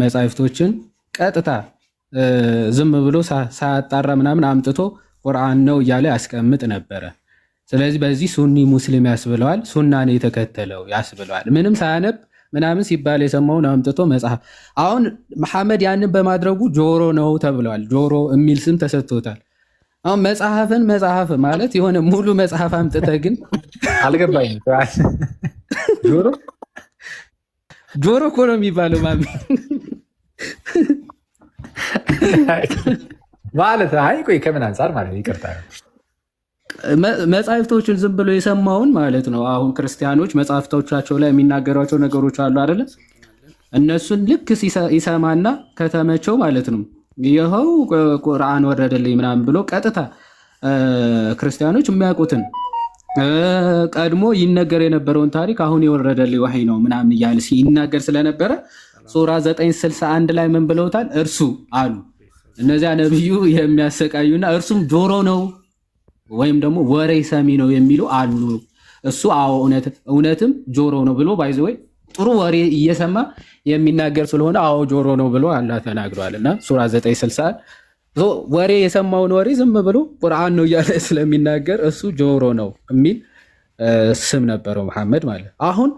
መጻሕፍቶችን ቀጥታ ዝም ብሎ ሳያጣራ ምናምን አምጥቶ ቁርአን ነው እያለ ያስቀምጥ ነበረ። ስለዚህ በዚህ ሱኒ ሙስሊም ያስብለዋል፣ ሱናን የተከተለው ያስብለዋል። ምንም ሳያነብ ምናምን ሲባል የሰማውን አምጥቶ መጽሐፍ። አሁን መሐመድ ያንን በማድረጉ ጆሮ ነው ተብለዋል። ጆሮ የሚል ስም ተሰጥቶታል። አሁን መጽሐፍ ማለት የሆነ ሙሉ መጽሐፍ አምጥተህ ግን አልገባኝም። ጆሮ እኮ ነው የሚባለው ማሚ ማለት አይ ቆይ ከምን አንፃር ማለት ይቅርታ መጽሐፍቶችን ዝም ብሎ የሰማውን ማለት ነው። አሁን ክርስቲያኖች መጽሐፍቶቻቸው ላይ የሚናገሯቸው ነገሮች አሉ አይደለ? እነሱን ልክ ይሰማና ከተመቸው ማለት ነው ይኸው ቁርአን ወረደልኝ ምናምን ብሎ ቀጥታ ክርስቲያኖች የሚያውቁትን ቀድሞ ይነገር የነበረውን ታሪክ አሁን የወረደልኝ ወህይ ነው ምናምን እያለ ሲናገር ስለነበረ ሱራ 961 ላይ ምን ብለውታል? እርሱ አሉ እነዚያ ነብዩ የሚያሰቃዩና እርሱም ጆሮ ነው ወይም ደግሞ ወሬ ሰሚ ነው የሚሉ አሉ። እሱ አዎ እውነትም ጆሮ ነው ብሎ ባይዘወይ ጥሩ ወሬ እየሰማ የሚናገር ስለሆነ አዎ ጆሮ ነው ብሎ አላህ ተናግሯል። እና ሱራ 961 ወሬ የሰማውን ወሬ ዝም ብሎ ቁርአን ነው እያለ ስለሚናገር እሱ ጆሮ ነው የሚል ስም ነበረው መሐመድ ማለት። አሁን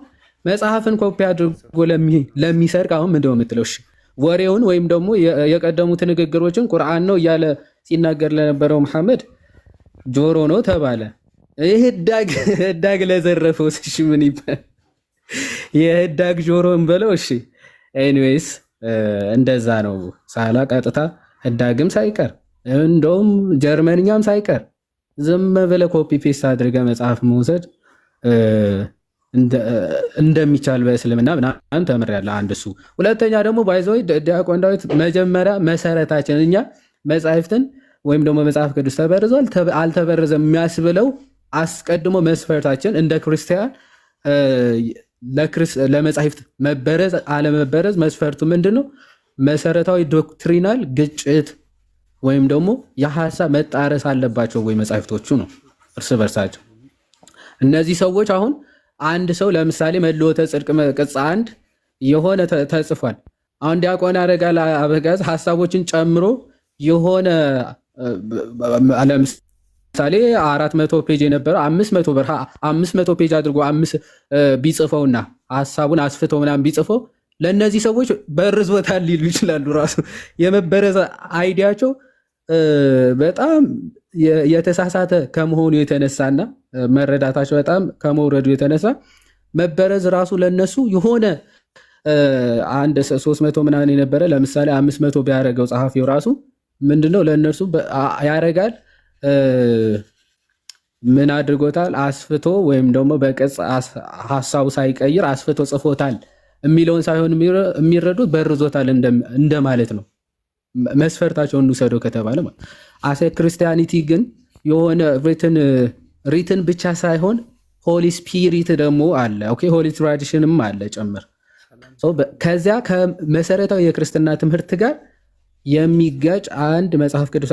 መጽሐፍን ኮፒ አድርጎ ለሚሰርቅ አሁን ምንድን ነው የምትለው? ወሬውን ወይም ደግሞ የቀደሙት ንግግሮችን ቁርአን ነው እያለ ሲናገር ለነበረው መሐመድ ጆሮ ነው ተባለ። ይህ ህዳግ ለዘረፈው እሺ ምን ይባል? የህዳግ ጆሮ እንበለው እሺ። ኤኒዌይስ እንደዛ ነው። ሳላ ቀጥታ ህዳግም ሳይቀር እንደውም ጀርመንኛም ሳይቀር ዝም ብለህ ኮፒ ፔስት አድርገህ መጽሐፍ መውሰድ እንደሚቻል በእስልምና ምናምን ተምሬያለሁ። አንድ እሱ። ሁለተኛ ደግሞ ባይዘው ዲያቆን ዳዊት መጀመሪያ መሰረታችን እኛ መጽሐፍትን ወይም ደግሞ መጽሐፍ ቅዱስ ተበርዟል አልተበረዘም የሚያስብለው አስቀድሞ መስፈርታችን እንደ ክርስቲያን ለመጽሐፍት መበረዝ አለመበረዝ መስፈርቱ ምንድን ነው? መሰረታዊ ዶክትሪናል ግጭት ወይም ደግሞ የሀሳብ መጣረስ አለባቸው ወይ መጽሐፍቶቹ ነው እርስ በርሳቸው። እነዚህ ሰዎች አሁን አንድ ሰው ለምሳሌ መልዕልተ ጽድቅ ቅጽ 1 የሆነ ተጽፏል። አሁን ዲያቆን አረጋል አበጋዝ ሀሳቦችን ጨምሮ የሆነ ለምሳሌ 400 ፔጅ የነበረው 500 ፔጅ አድርጎ ቢጽፈውና ሀሳቡን አስፍተው ምናምን ቢጽፈው ለእነዚህ ሰዎች በርዞታል ሊሉ ይችላሉ። ራሱ የመበረዝ አይዲያቸው በጣም የተሳሳተ ከመሆኑ የተነሳና መረዳታቸው በጣም ከመውረዱ የተነሳ መበረዝ ራሱ ለነሱ የሆነ አንድ 300 ምናምን የነበረ ለምሳሌ 500 ቢያደርገው ጸሐፊው ራሱ ምንድነው ለእነርሱ ያደርጋል? ምን አድርጎታል? አስፍቶ ወይም ደግሞ በቅጽ ሀሳቡ ሳይቀይር አስፍቶ ጽፎታል የሚለውን ሳይሆን የሚረዱት በርዞታል እንደማለት ነው። መስፈርታቸውን እንውሰደው ከተባለ ማለት አሴ ክርስቲያኒቲ ግን የሆነ ሪትን ብቻ ሳይሆን ሆሊ ስፒሪት ደግሞ አለ። ኦኬ ሆሊ ትራዲሽንም አለ ጨምር። ከዚያ ከመሰረታዊ የክርስትና ትምህርት ጋር የሚጋጭ አንድ መጽሐፍ ቅዱስ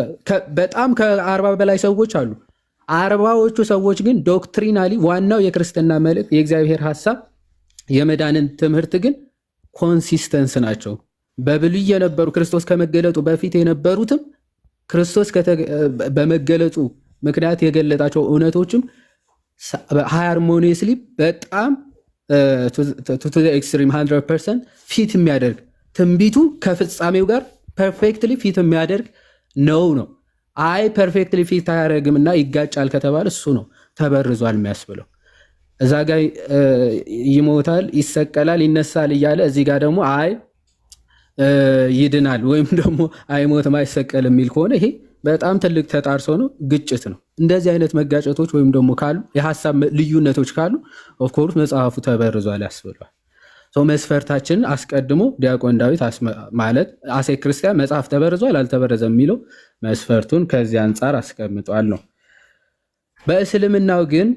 በጣም ከ40 በላይ ሰዎች አሉ 40ዎቹ ሰዎች ግን ዶክትሪናሊ ዋናው የክርስትና መልእክት የእግዚአብሔር ሐሳብ የመዳንን ትምህርት ግን ኮንሲስተንስ ናቸው። በብሉይ የነበሩ ክርስቶስ ከመገለጡ በፊት የነበሩትም ክርስቶስ በመገለጡ ምክንያት የገለጣቸው እውነቶችም ሃርሞኒየስሊ በጣም ቱ ኤክስትሪም 100% ፊት የሚያደርግ ትንቢቱ ከፍጻሜው ጋር ፐርፌክትሊ ፊት የሚያደርግ ነው። አይ ፐርፌክትሊ ፊት አያደርግም እና ይጋጫል ከተባለ እሱ ነው ተበርዟል የሚያስብለው። እዛ ጋ ይሞታል፣ ይሰቀላል፣ ይነሳል እያለ እዚህ ጋር ደግሞ አይ ይድናል ወይም ደግሞ አይሞትም አይሰቀል የሚል ከሆነ ይሄ በጣም ትልቅ ተጣርሶ ነው፣ ግጭት ነው። እንደዚህ አይነት መጋጨቶች ወይም ደግሞ ካሉ የሀሳብ ልዩነቶች ካሉ ኦፍኮርስ መጽሐፉ ተበርዟል ያስብሏል። መስፈርታችንን አስቀድሞ ዲያቆን ዳዊት ማለት አሴ ክርስቲያን መጽሐፍ ተበርዟል አልተበረዘም የሚለው መስፈርቱን ከዚህ አንጻር አስቀምጧል ነው። በእስልምናው ግን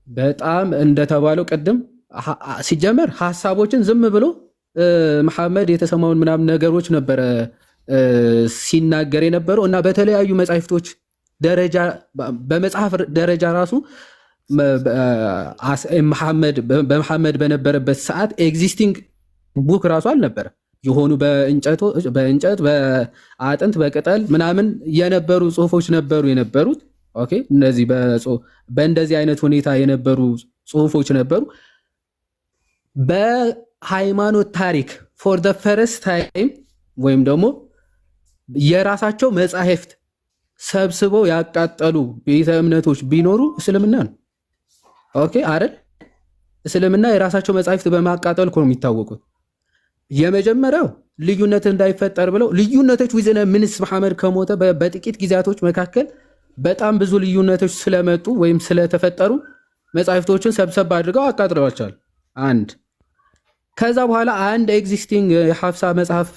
በጣም እንደተባለው ቅድም ሲጀመር ሀሳቦችን ዝም ብሎ መሐመድ የተሰማውን ምናምን ነገሮች ነበረ ሲናገር የነበረው እና በተለያዩ መጻሕፍቶች ደረጃ በመጽሐፍ ደረጃ ራሱ በመሐመድ በነበረበት ሰዓት ኤግዚስቲንግ ቡክ ራሱ አልነበረ። የሆኑ በእንጨት በአጥንት በቅጠል ምናምን የነበሩ ጽሁፎች ነበሩ የነበሩት። ኦኬ እነዚህ በእንደዚህ አይነት ሁኔታ የነበሩ ጽሁፎች ነበሩ። በሃይማኖት ታሪክ ፎር ደ ፈርስት ታይም ወይም ደግሞ የራሳቸው መጻሕፍት ሰብስበው ያቃጠሉ ቤተ እምነቶች ቢኖሩ እስልምና ነው። ኦኬ አይደል? እስልምና የራሳቸው መጻሕፍት በማቃጠል እኮ ነው የሚታወቁት። የመጀመሪያው ልዩነት እንዳይፈጠር ብለው ልዩነቶች ዊዝነ ምንስ መሐመድ ከሞተ በጥቂት ጊዜያቶች መካከል በጣም ብዙ ልዩነቶች ስለመጡ ወይም ስለተፈጠሩ መጻሕፍቶችን ሰብሰብ አድርገው አቃጥለዋቸዋል። አንድ ከዛ በኋላ አንድ ኤግዚስቲንግ የሐፍሳ መጽሐፍ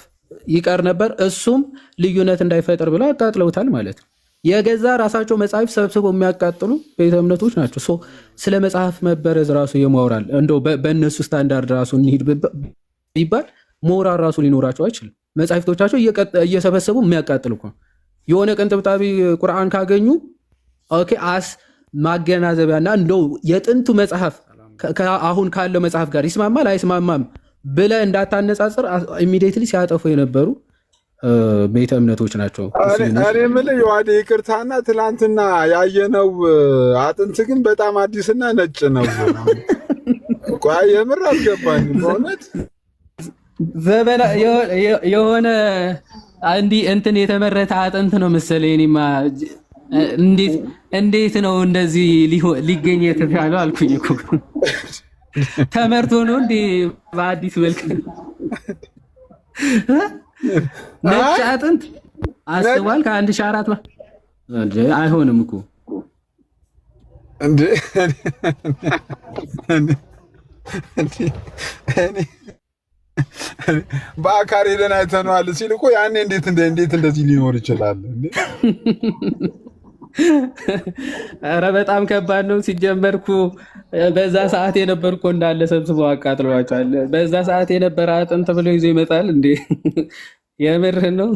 ይቀር ነበር። እሱም ልዩነት እንዳይፈጠር ብለው አቃጥለውታል ማለት ነው። የገዛ ራሳቸው መጽሐፍ ሰብስበው የሚያቃጥሉ ቤተ እምነቶች ናቸው። ስለ መጽሐፍ መበረዝ ራሱ የማወራል እንደው በእነሱ ስታንዳርድ ራሱ እንሂድ ቢባል ሞራል ራሱ ሊኖራቸው አይችልም። መጽሐፍቶቻቸው እየሰበሰቡ የሚያቃጥሉ እኮ የሆነ ቅንጥብጣቢ ቁርአን ካገኙ ኦኬ አስ ማገናዘቢያና እንደው የጥንቱ መጽሐፍ አሁን ካለው መጽሐፍ ጋር ይስማማል አይስማማም ብለህ እንዳታነጻጽር ኢሚዲየትሊ ሲያጠፉ የነበሩ ቤተ እምነቶች ናቸው። እኔ የምልህ የዋዴ ይቅርታና ትላንትና ያየነው አጥንት ግን በጣም አዲስና ነጭ ነው። ቆይ የምር አልገባኝም በእውነት የሆነ እንዲህ እንትን የተመረተ አጥንት ነው መሰለኝ። እኔማ እንዴት ነው እንደዚህ ሊገኝ የተቻለው አልኩኝ እኮ። ተመርቶ ነው እንዴ በአዲስ መልክ ነጭ አጥንት አስቧል። ከ1400 አይሆንም እኮ በአካል ሄደን አይተነዋል ሲል እኮ ያኔ እንዴት እንደዚህ ሊኖር ይችላል? ኧረ በጣም ከባድ ነው። ሲጀመርኩ በዛ ሰዓት የነበርኩ እንዳለ ሰብስበው አቃጥለዋቸዋል። በዛ ሰዓት የነበረ አጥንት ብሎ ይዞ ይመጣል እንዴ? የምርህን ነው?